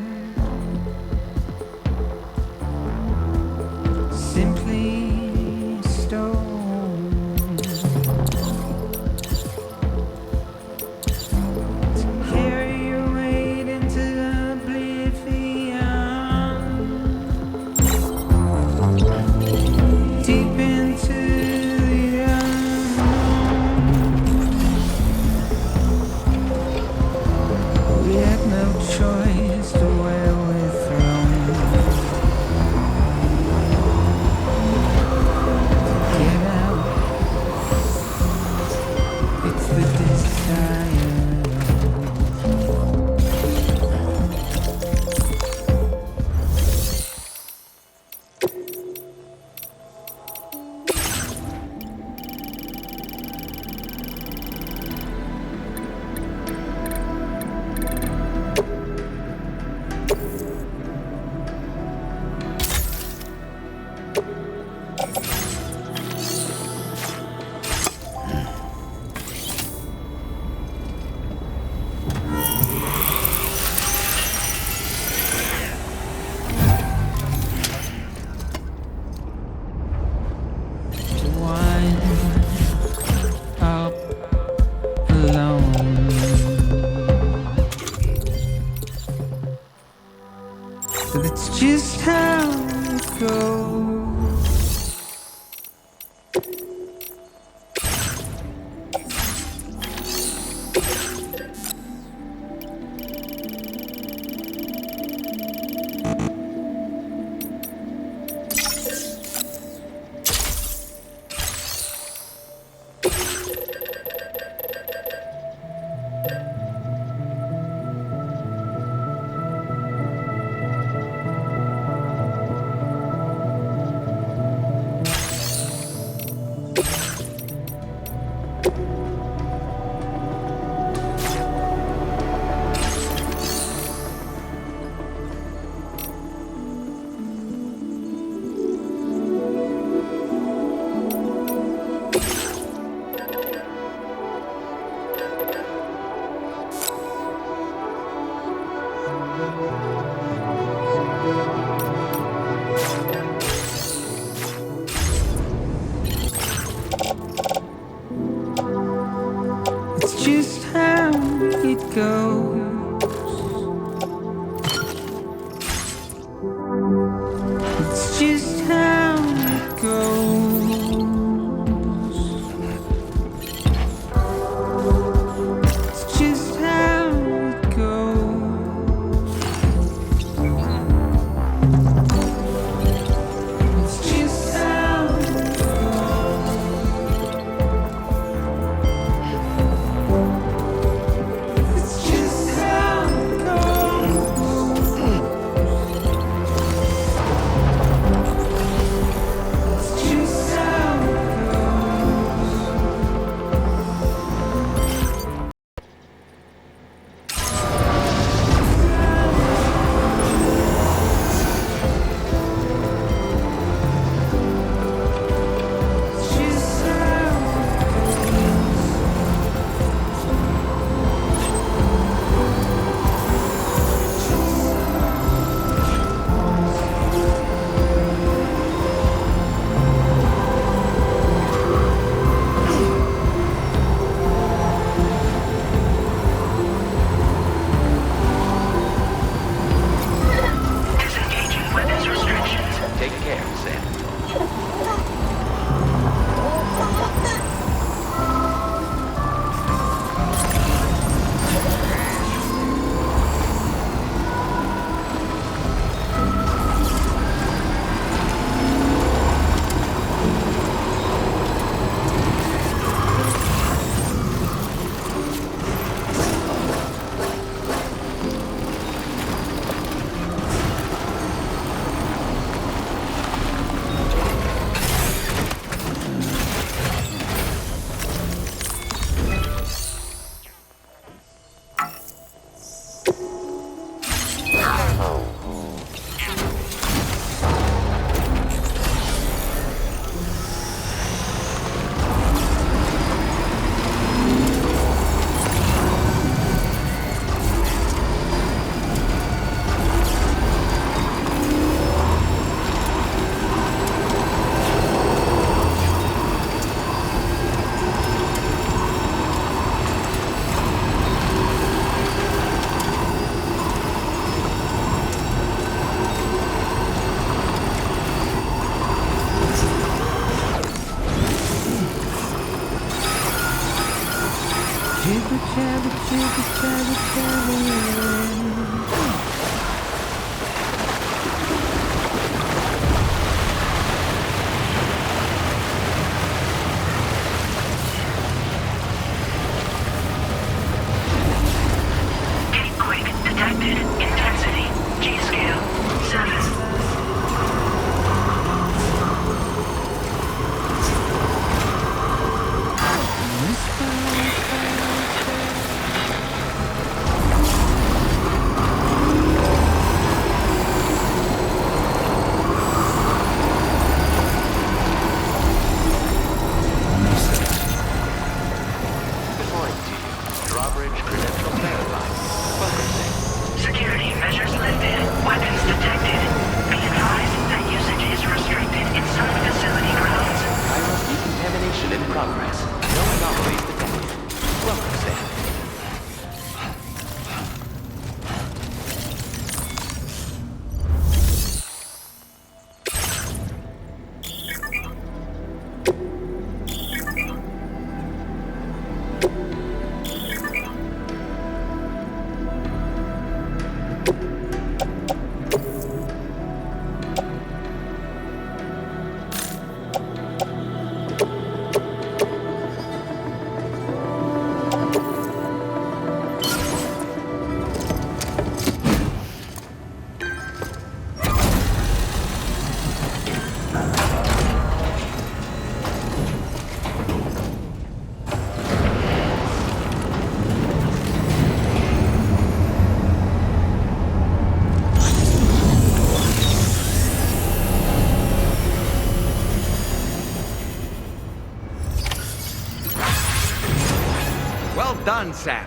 [SPEAKER 5] Done, Sam.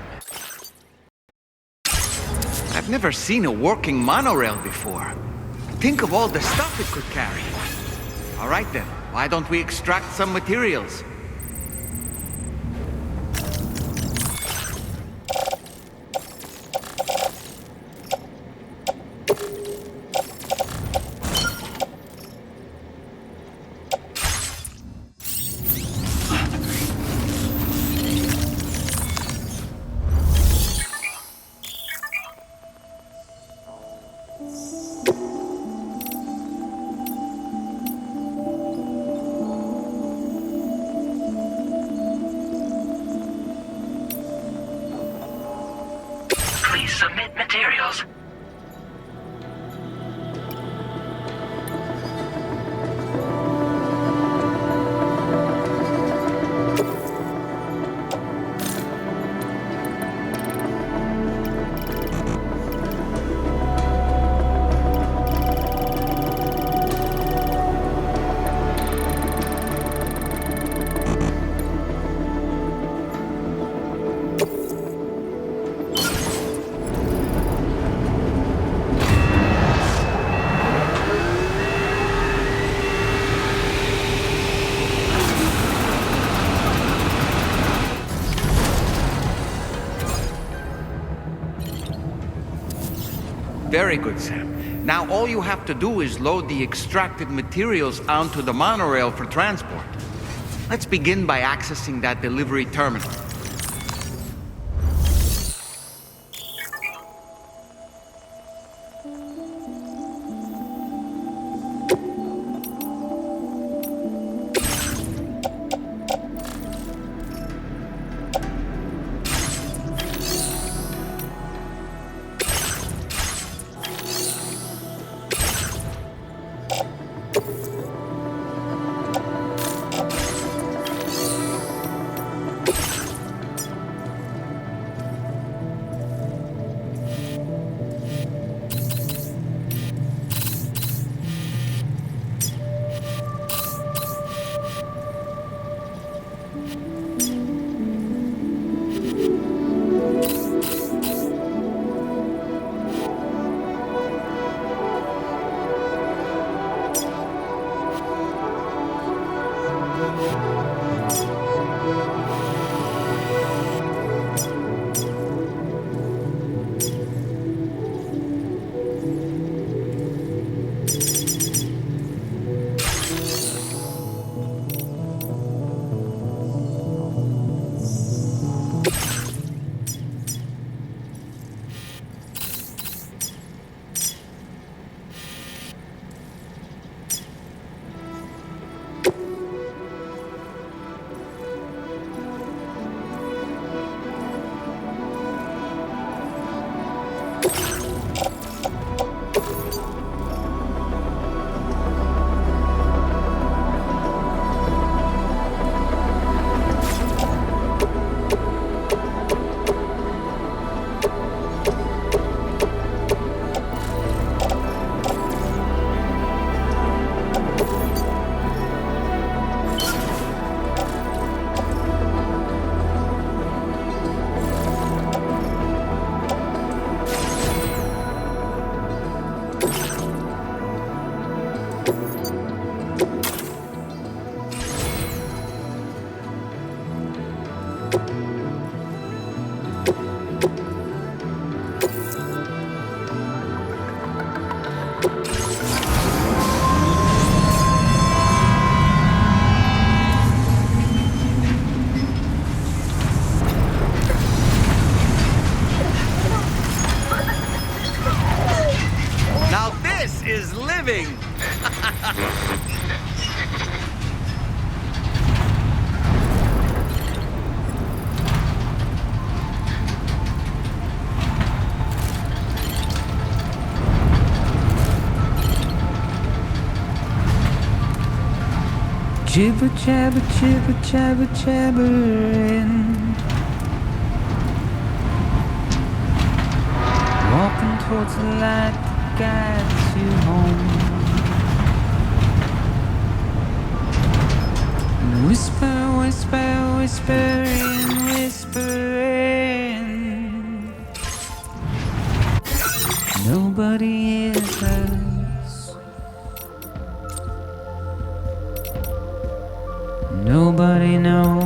[SPEAKER 5] I've never seen a working monorail before. Think of all the stuff it could carry. All right then, why don't we extract some materials?
[SPEAKER 1] Submit materials.
[SPEAKER 5] Very good, Sam. Now all you have to do is load the extracted materials onto the monorail for transport. Let's begin by accessing that delivery terminal.
[SPEAKER 14] Jibber jabber, jibber jabber, jabbering. Walking towards the light that guides you home. And whisper, whisper, whispering, whispering. Nobody hears us. Nobody knows.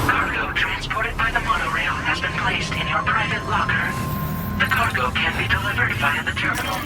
[SPEAKER 17] Cargo transported by the monorail has been placed in your private locker. The cargo can be delivered via the terminal.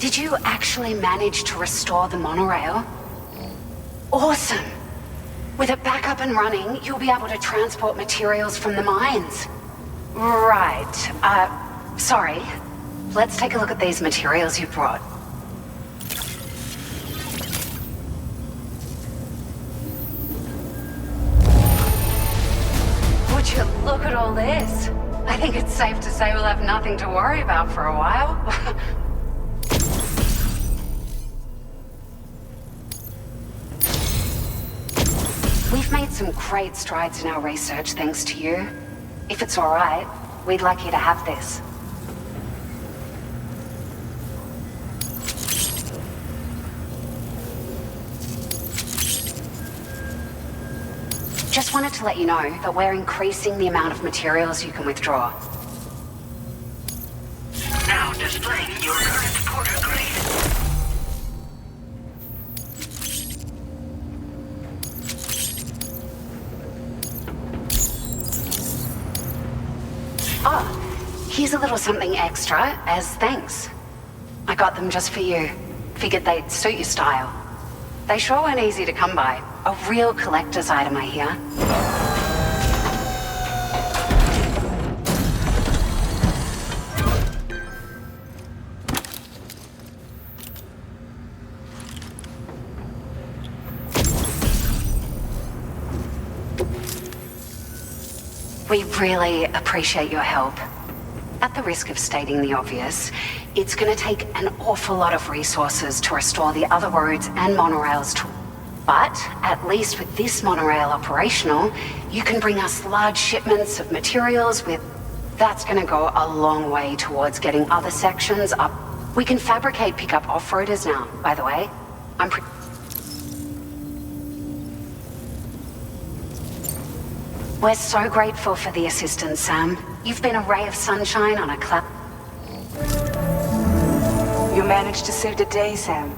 [SPEAKER 13] Did you actually manage to restore the monorail? Awesome! With it back up and running, you'll be able to transport materials from the mines. Right. Sorry. Let's take a look at these materials you brought. Would you look at all this? I think it's safe to say we'll have nothing to worry about for a while. We've made some great strides in our research thanks to you. If it's all right, we'd like you to have this. Just wanted to let you know that we're increasing the amount of materials you can withdraw.
[SPEAKER 17] Now displaying your current porter grade.
[SPEAKER 13] Oh, here's a little something extra as thanks. I got them just for you. Figured they'd suit your style. They sure weren't easy to come by. A real collector's item, I hear. We really appreciate your help. At the risk of stating the obvious, it's gonna take an awful lot of resources to restore the other roads and monorails to... But, at least with this monorail operational, you can bring us large shipments of materials with... That's gonna go a long way towards getting other sections up. We can fabricate pickup off-roaders now, by the way. We're so grateful for the assistance, Sam. You've been a ray of sunshine on a cloud.
[SPEAKER 7] You managed to save the day, Sam.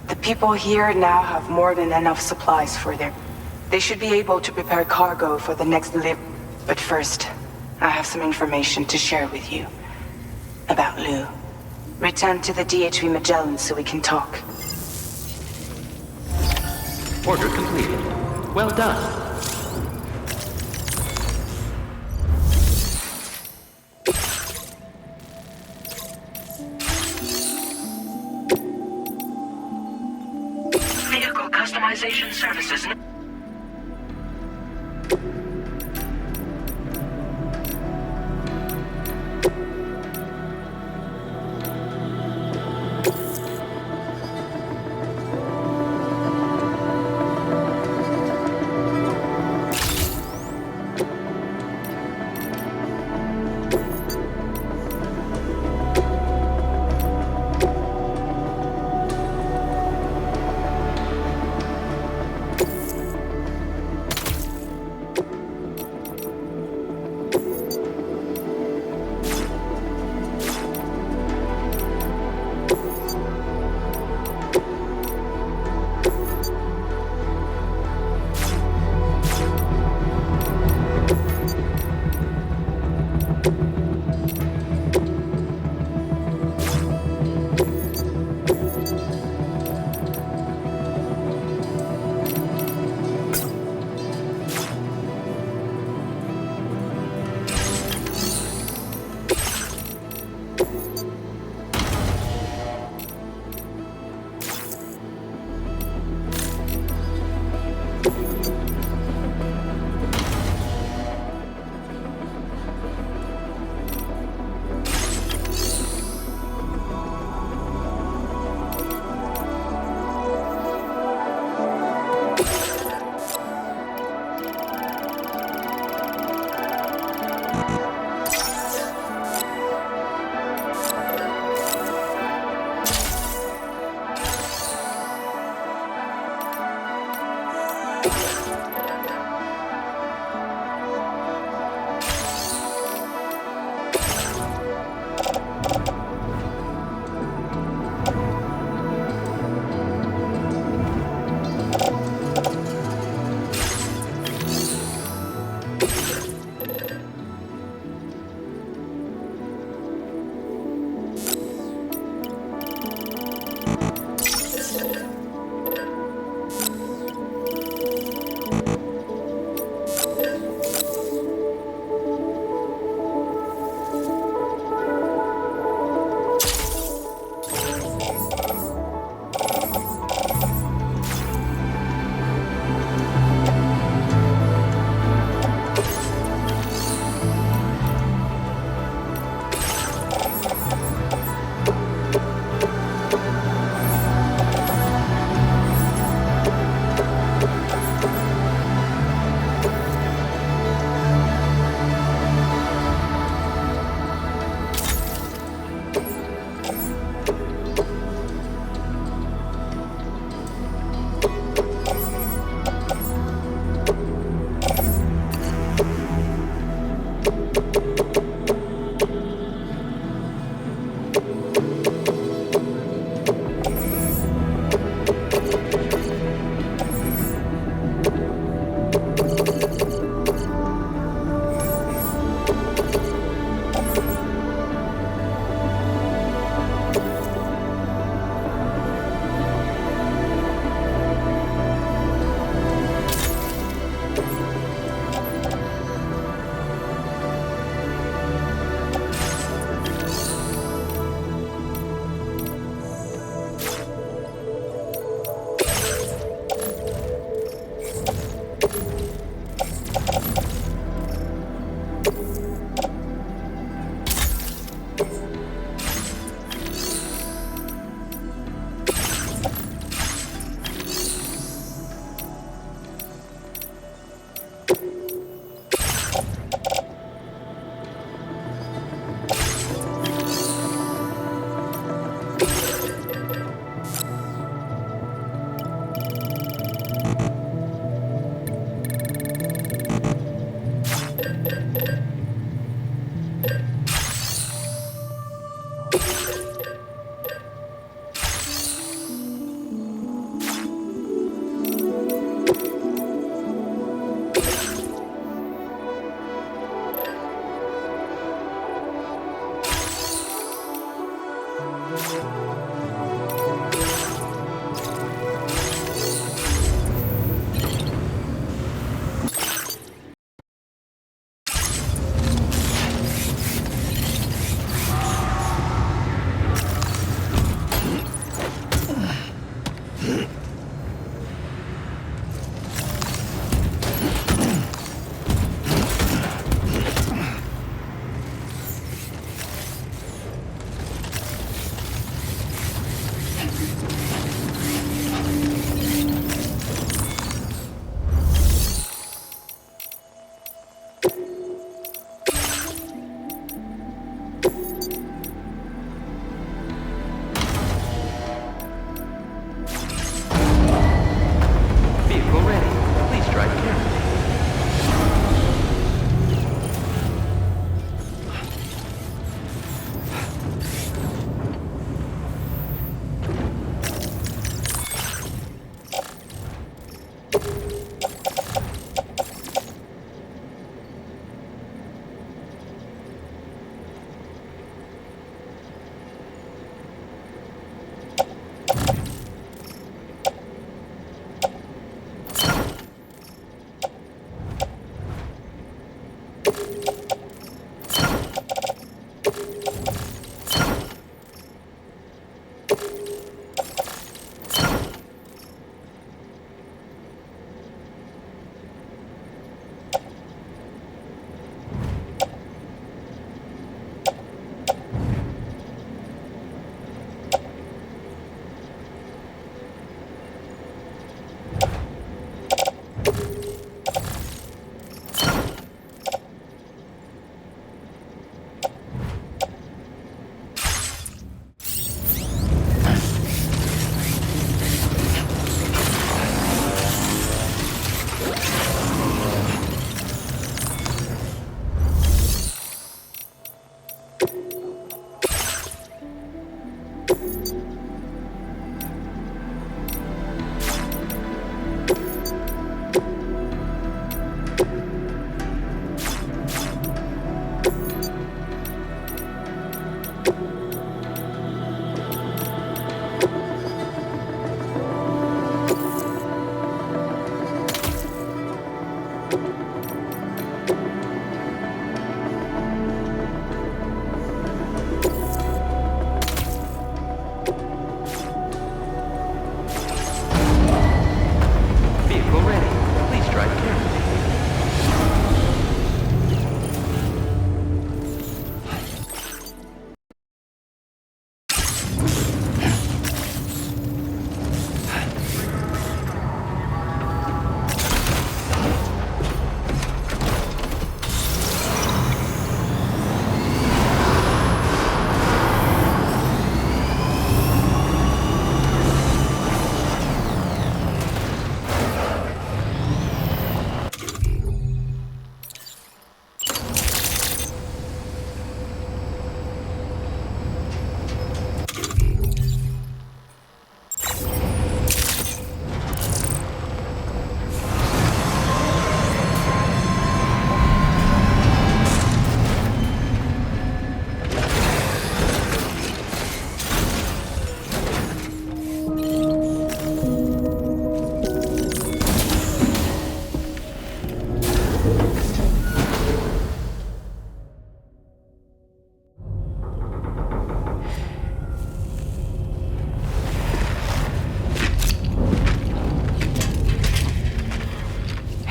[SPEAKER 7] The people here now have more than enough supplies for their... They should be able to prepare cargo for the next delivery. But first, I have some information to share with you. About Lou. Return to the DHV Magallanes so we can talk.
[SPEAKER 10] Order completed. Well done.
[SPEAKER 17] Vehicle customization services.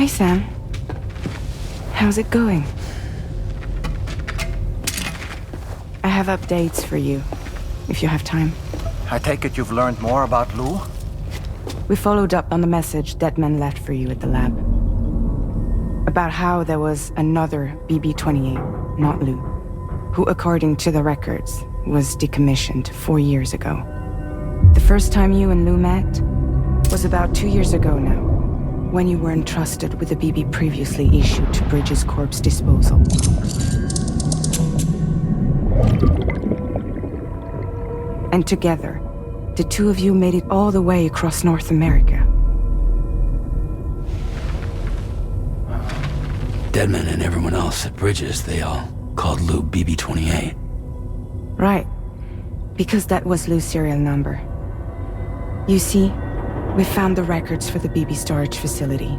[SPEAKER 7] Hi, Sam. How's it going? I have updates for you, if you have time.
[SPEAKER 8] I take it you've learned more about Lou?
[SPEAKER 7] We followed up on the message Deadman left for you at the lab. About how there was another BB-28, not Lou, who, according to the records, was decommissioned 4 years ago. The first time you and Lou met was about 2 years ago now, when you were entrusted with the BB previously issued to Bridges Corp's disposal. And together, the two of you made it all the way across North America.
[SPEAKER 3] Deadman and everyone else at Bridges, they all called Lou BB-28.
[SPEAKER 7] Right. Because that was Lou's serial number. You see, we found the records for the BB storage facility.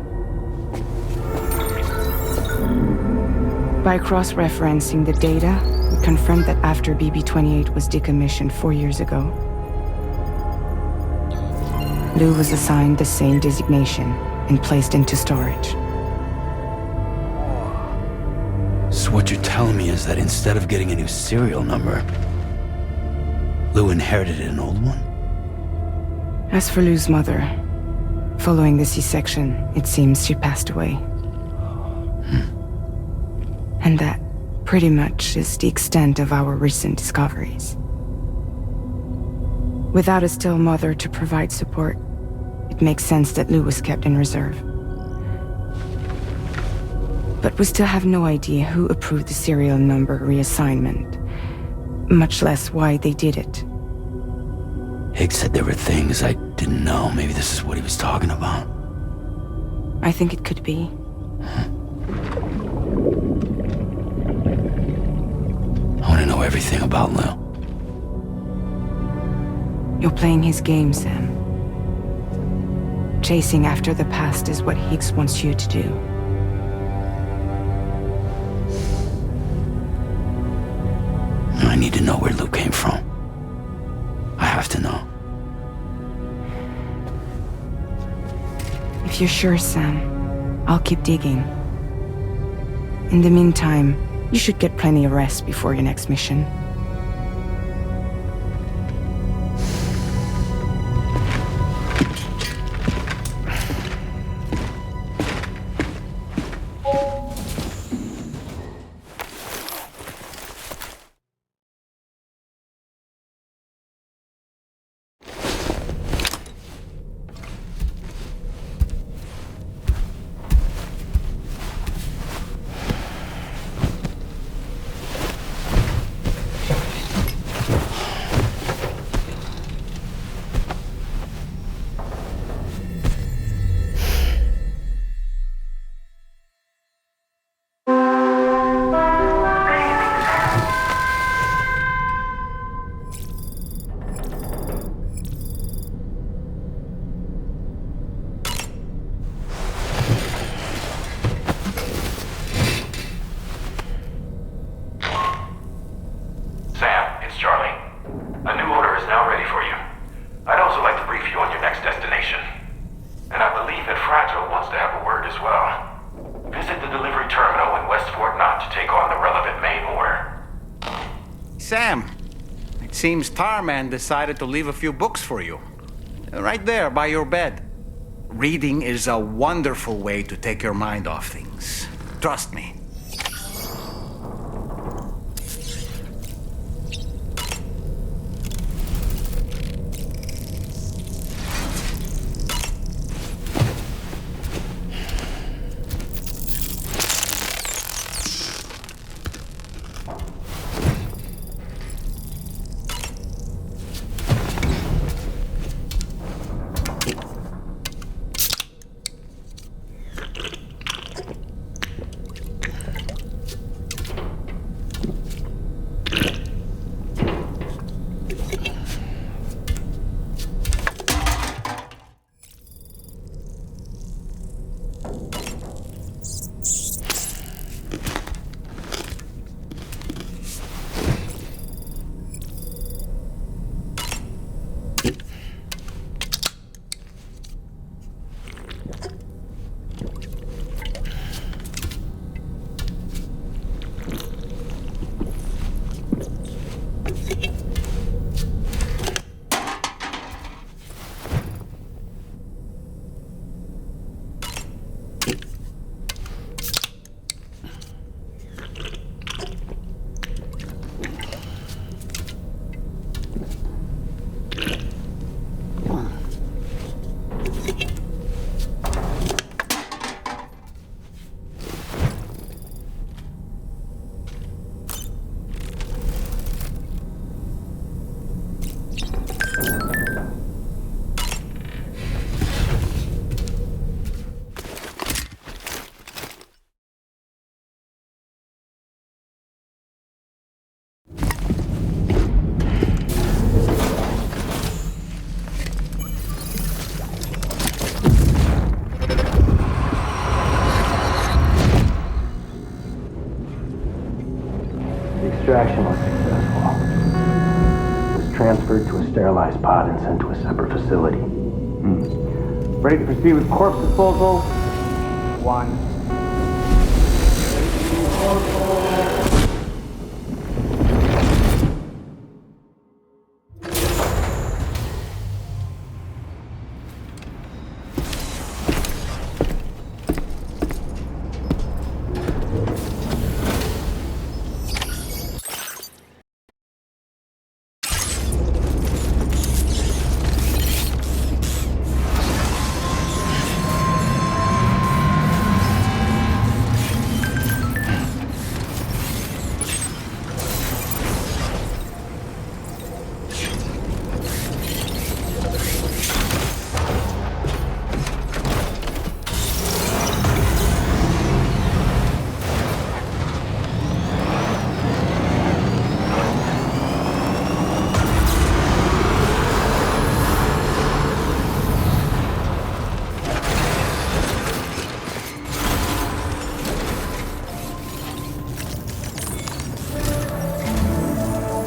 [SPEAKER 7] By cross-referencing the data, we confirmed that after BB-28 was decommissioned 4 years ago, Lou was assigned the same designation and placed into storage.
[SPEAKER 3] So what you're telling me is that instead of getting a new serial number, Lou inherited an old one?
[SPEAKER 7] As for Lou's mother, following the C-section, it seems she passed away. And that pretty much is the extent of our recent discoveries. Without a still mother to provide support, it makes sense that Lou was kept in reserve. But we still have no idea who approved the serial number reassignment, much less why they did it.
[SPEAKER 3] Higgs said there were things I didn't know. Maybe this is what he was talking about.
[SPEAKER 7] I think it could be.
[SPEAKER 3] I want to know everything about Lou.
[SPEAKER 7] You're playing his game, Sam. Chasing after the past is what Higgs wants you to do.
[SPEAKER 3] I need to know where Lou came from. I have to know.
[SPEAKER 7] If you're sure, Sam, I'll keep digging. In the meantime, you should get plenty of rest before your next mission.
[SPEAKER 5] Seems Tarman decided to leave a few books for you. Right there by your bed. Reading is a wonderful way to take your mind off things. Trust me.
[SPEAKER 18] extraction was successful. It was transferred to a sterilized pod and sent to a separate facility.
[SPEAKER 8] Ready to proceed with corpse disposal? 1.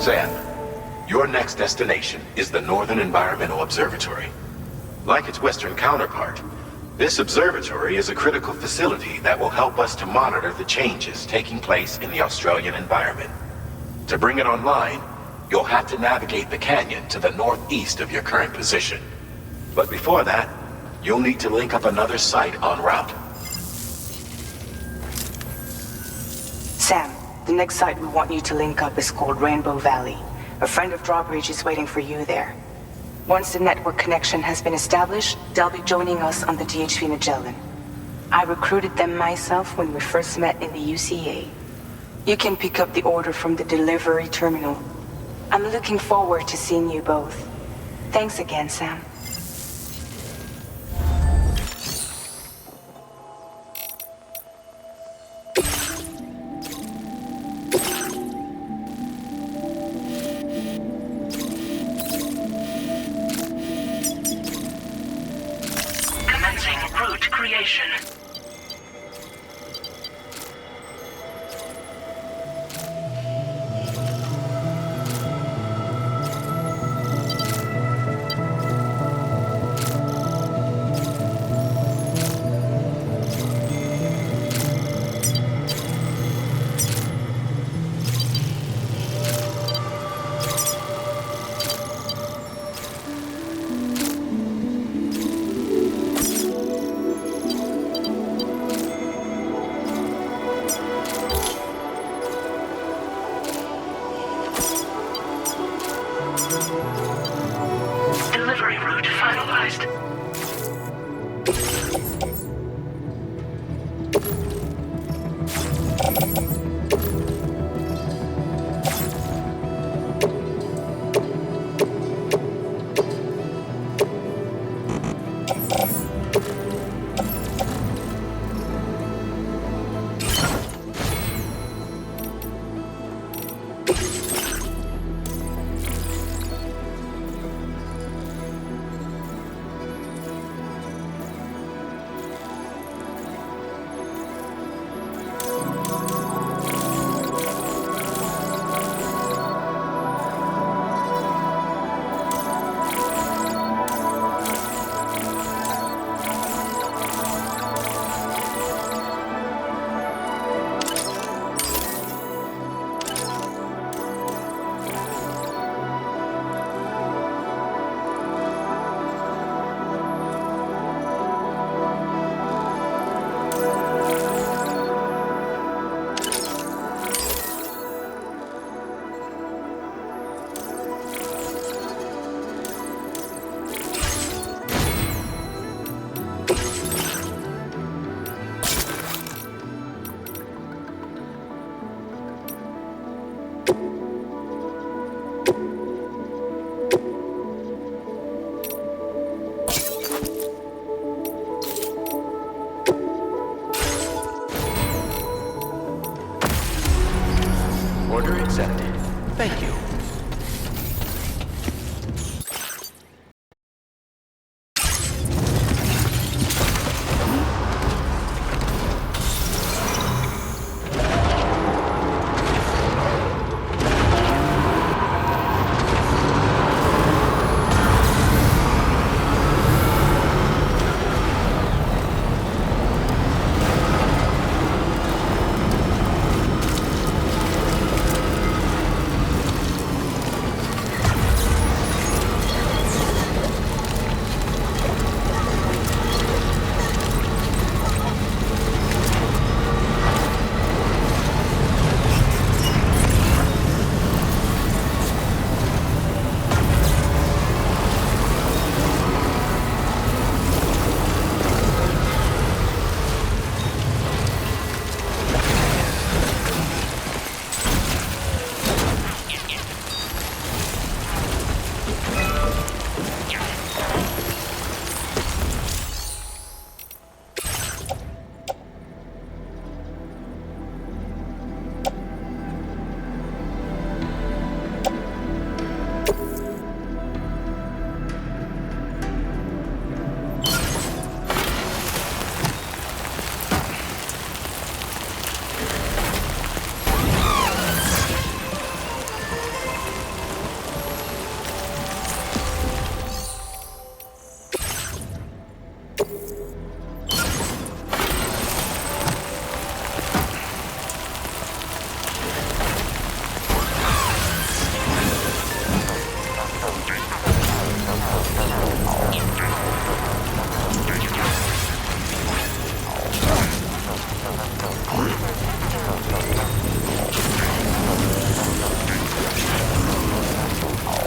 [SPEAKER 2] Sam, your next destination is the Northern Environmental Observatory. Like its western counterpart, this observatory is a critical facility that will help us to monitor the changes taking place in the Australian environment. To bring it online, you'll have to navigate the canyon to the northeast of your current position. But before that, you'll need to link up another site en route.
[SPEAKER 7] Sam, the next site we want you to link up is called Rainbow Valley. A friend of Drawbridge is waiting for you there. Once the network connection has been established, they'll be joining us on the DHV Magellan. I recruited them myself when we first met in the UCA. You can pick up the order from the delivery terminal. I'm looking forward to seeing you both. Thanks again, Sam.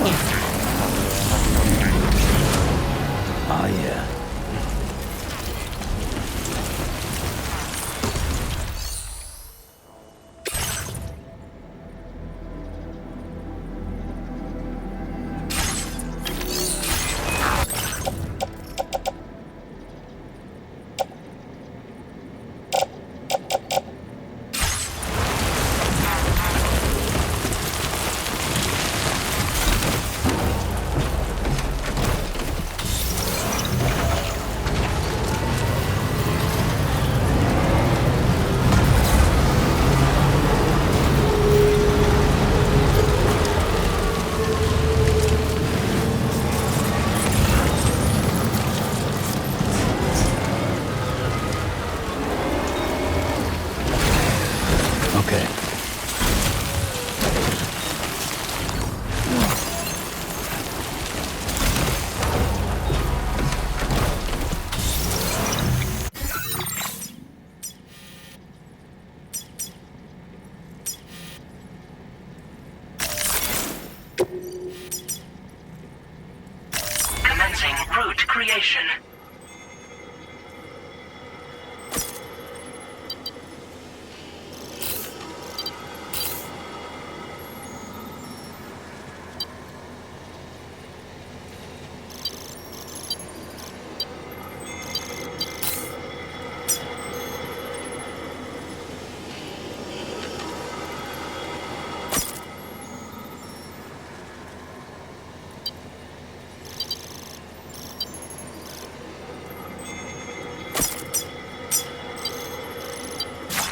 [SPEAKER 3] Oh, yeah.
[SPEAKER 17] Commencing route creation.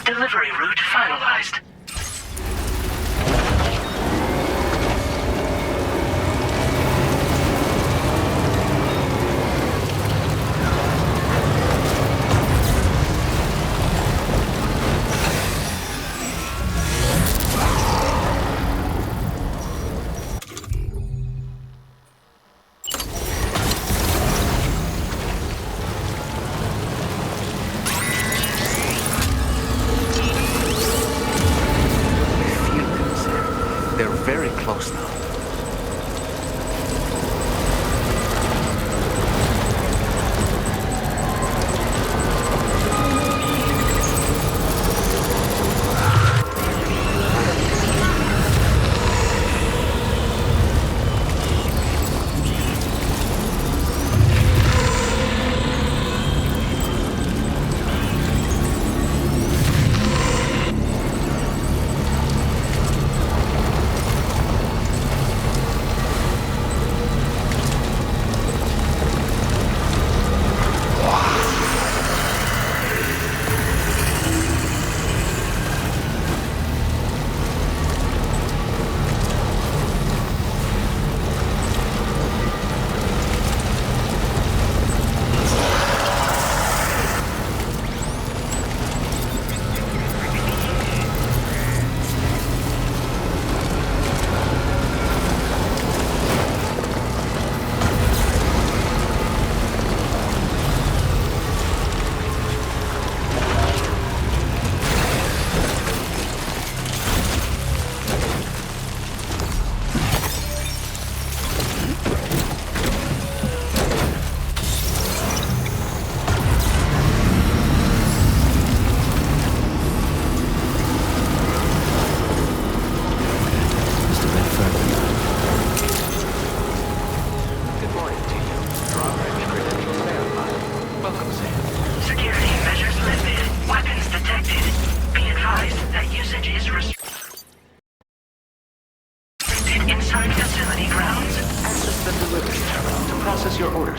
[SPEAKER 17] Delivery route finalized.
[SPEAKER 5] Close now.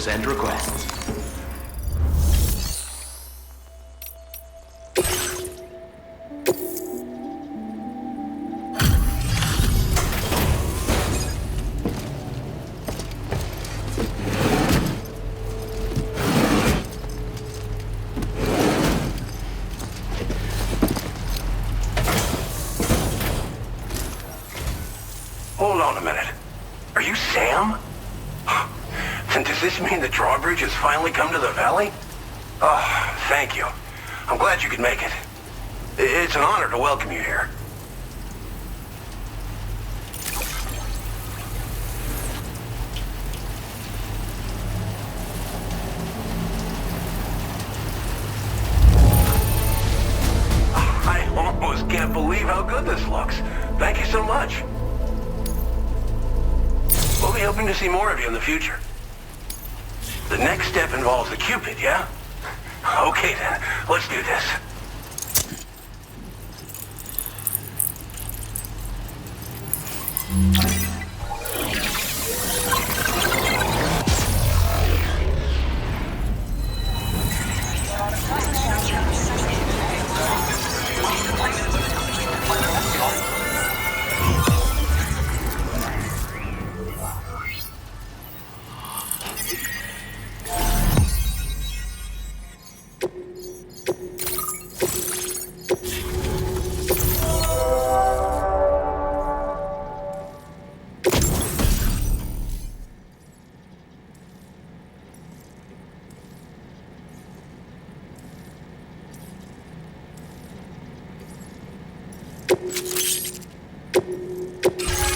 [SPEAKER 10] And requests.
[SPEAKER 18] Hold on a minute. Are you Sam? And does this mean the drawbridge has finally come to the valley? Oh, thank you. I'm glad you could make it. It's an honor to welcome you here. good this looks. Thank you so much. We'll be hoping to see more of you in the future. The next step involves the Cupid, yeah? Okay then, let's do this.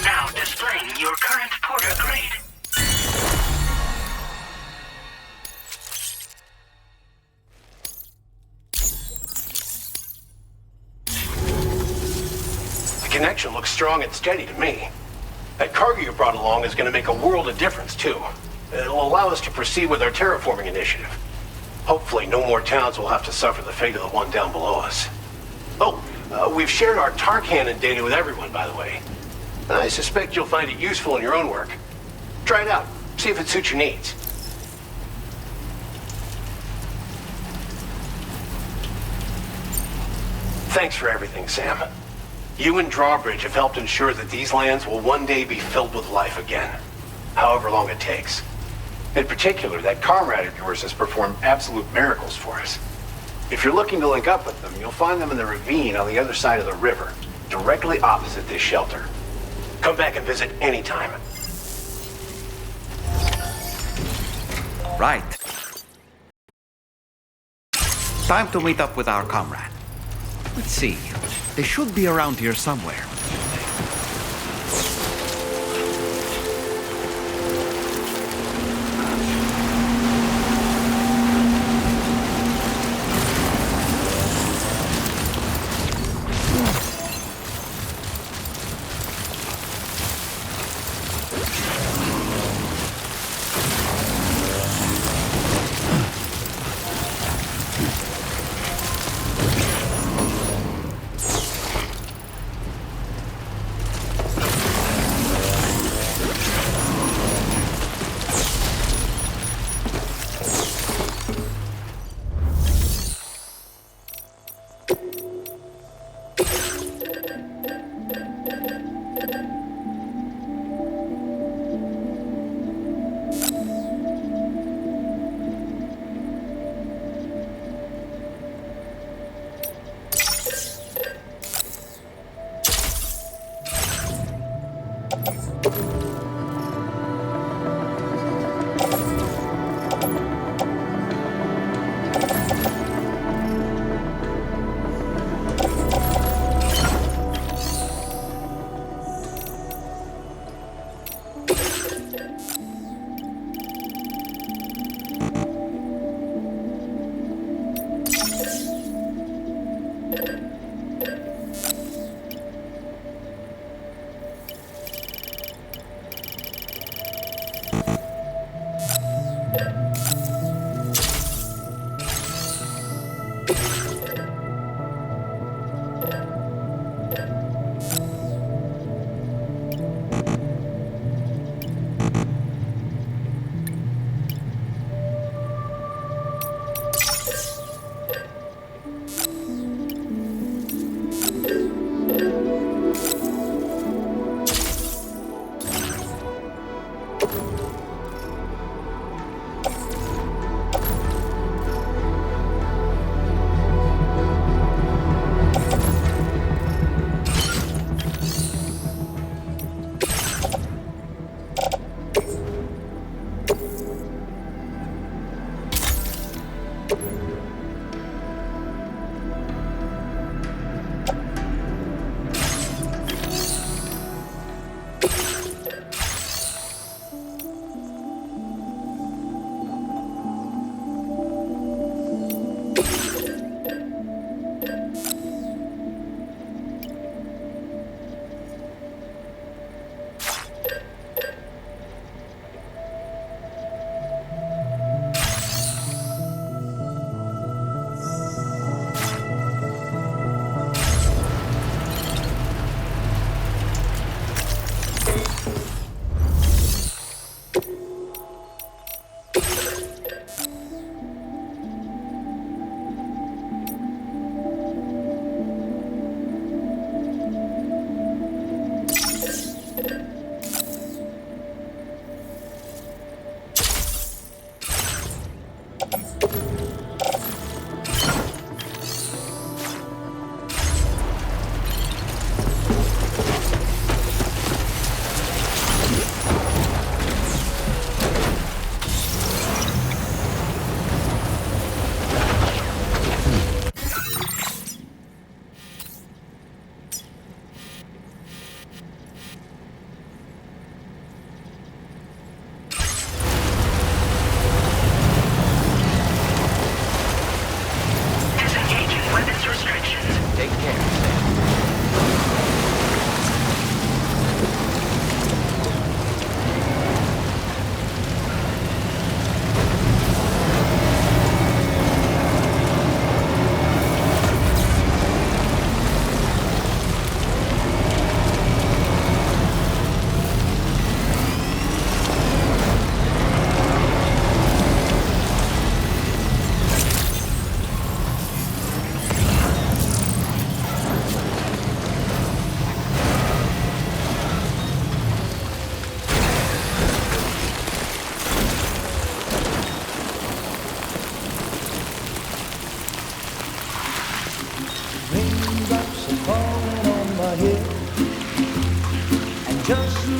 [SPEAKER 17] Now displaying your current porter grade.
[SPEAKER 19] The connection looks strong and steady to me. That cargo you brought along is going to make a world of difference, too. It'll allow us to proceed with our terraforming initiative. Hopefully, no more towns will have to suffer the fate of the one down below us. Oh, we've shared our tar cannon data with everyone, by the way. I suspect you'll find it useful in your own work. Try it out. See if it suits your needs. Thanks for everything, Sam. You and Drawbridge have helped ensure that these lands will one day be filled with life again, however long it takes. In particular, that comrade of yours has performed absolute miracles for us. If you're looking to link up with them, you'll find them in the ravine on the other side of the river, directly opposite this shelter. Come back and visit anytime.
[SPEAKER 5] Right. Time to meet up with our comrade. Let's see. They should be around here somewhere.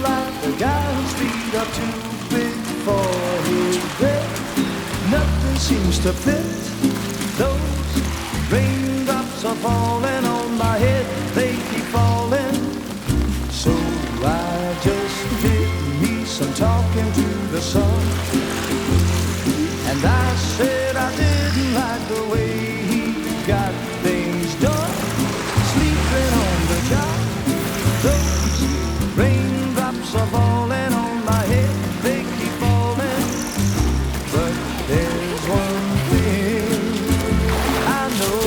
[SPEAKER 20] like the guy whose feet are too big for his bed. Nothing seems to fit. Those raindrops are falling on my head. They keep falling. So I just did me some talking to the sun. And I said I didn't like the way he got things done. Sleeping on the job. Those raindrops are falling on my head. They keep falling. But there's one thing I know.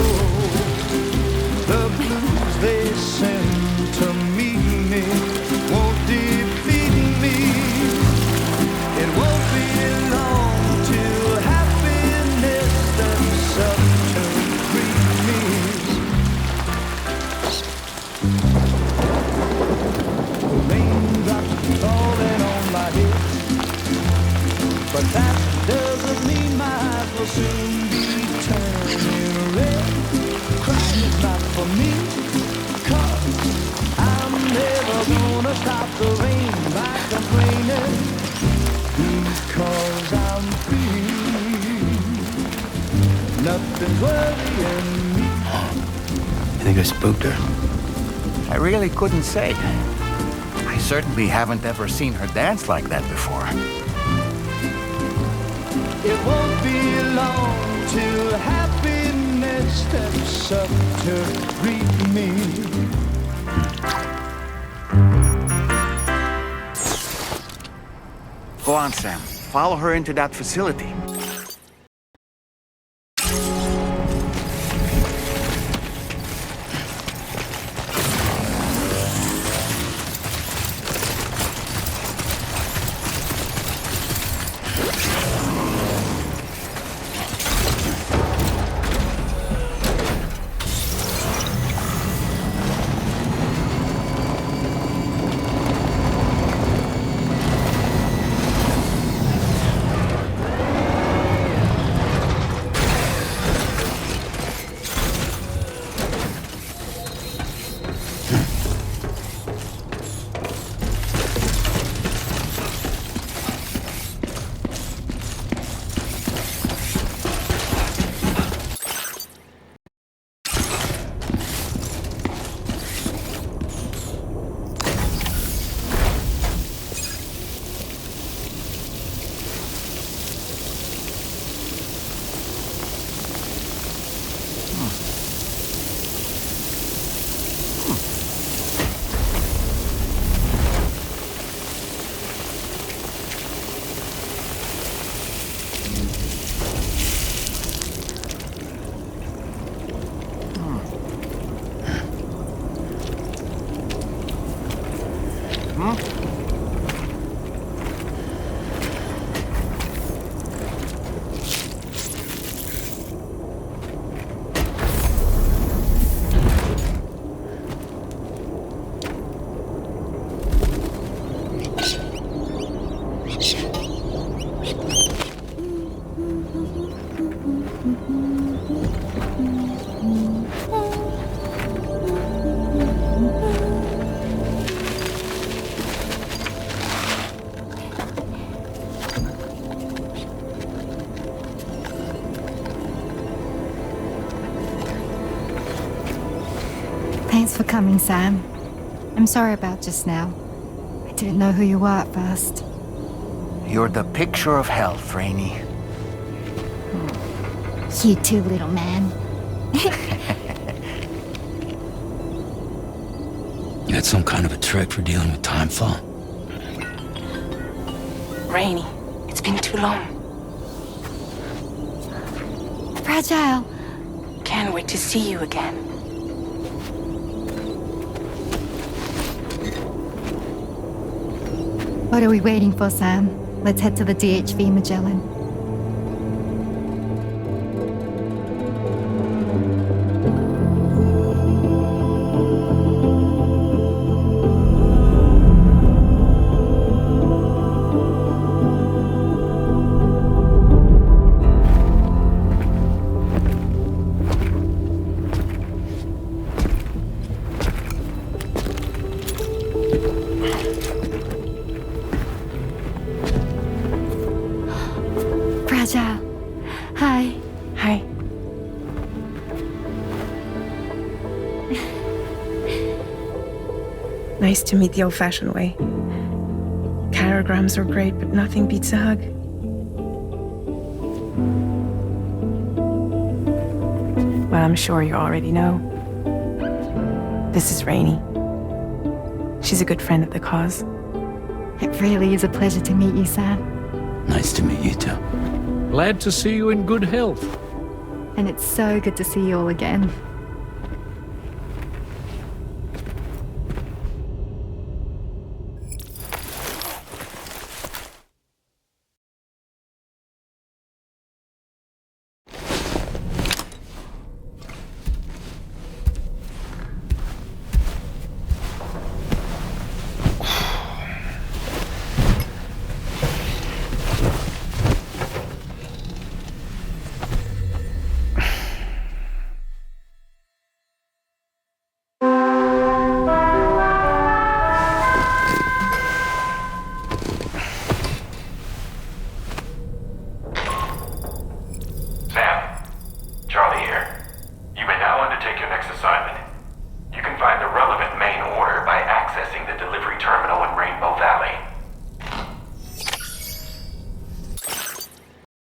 [SPEAKER 20] The blues they send to meet me won't defeat me. It won't be long till happiness steps up to greet me. The raindrops falling on my head, but that doesn't mean my eyes will soon be turning red. Crying is not for me, 'cause I'm never gonna stop the rain by complaining, because I'm free. Nothing's worrying me.
[SPEAKER 3] You think I spooked her?
[SPEAKER 5] I really couldn't say. I certainly haven't ever seen her dance like that before.
[SPEAKER 20] It won't be long till happiness steps up to greet me.
[SPEAKER 5] Go on, Sam. Follow her into that facility.
[SPEAKER 21] Thanks for coming, Sam. I'm sorry about just now. I didn't know who you were at first.
[SPEAKER 5] You're the picture of health, Rainey.
[SPEAKER 21] You too, little man.
[SPEAKER 3] You had some kind of a trick for dealing with time fall?
[SPEAKER 7] Rainy, it's been too long.
[SPEAKER 21] Fragile.
[SPEAKER 7] Can't wait to see you again.
[SPEAKER 21] What are we waiting for, Sam? Let's head to the DHV Magellan.
[SPEAKER 6] nice to meet the old-fashioned way. Chirograms are great, but nothing beats a hug. Well, I'm sure you already know. This is Rainey. She's a good friend of the cause.
[SPEAKER 21] It really is a pleasure to meet you, Sam.
[SPEAKER 3] Nice to meet you too.
[SPEAKER 9] Glad to see you in good health.
[SPEAKER 21] And it's so good to see you all again.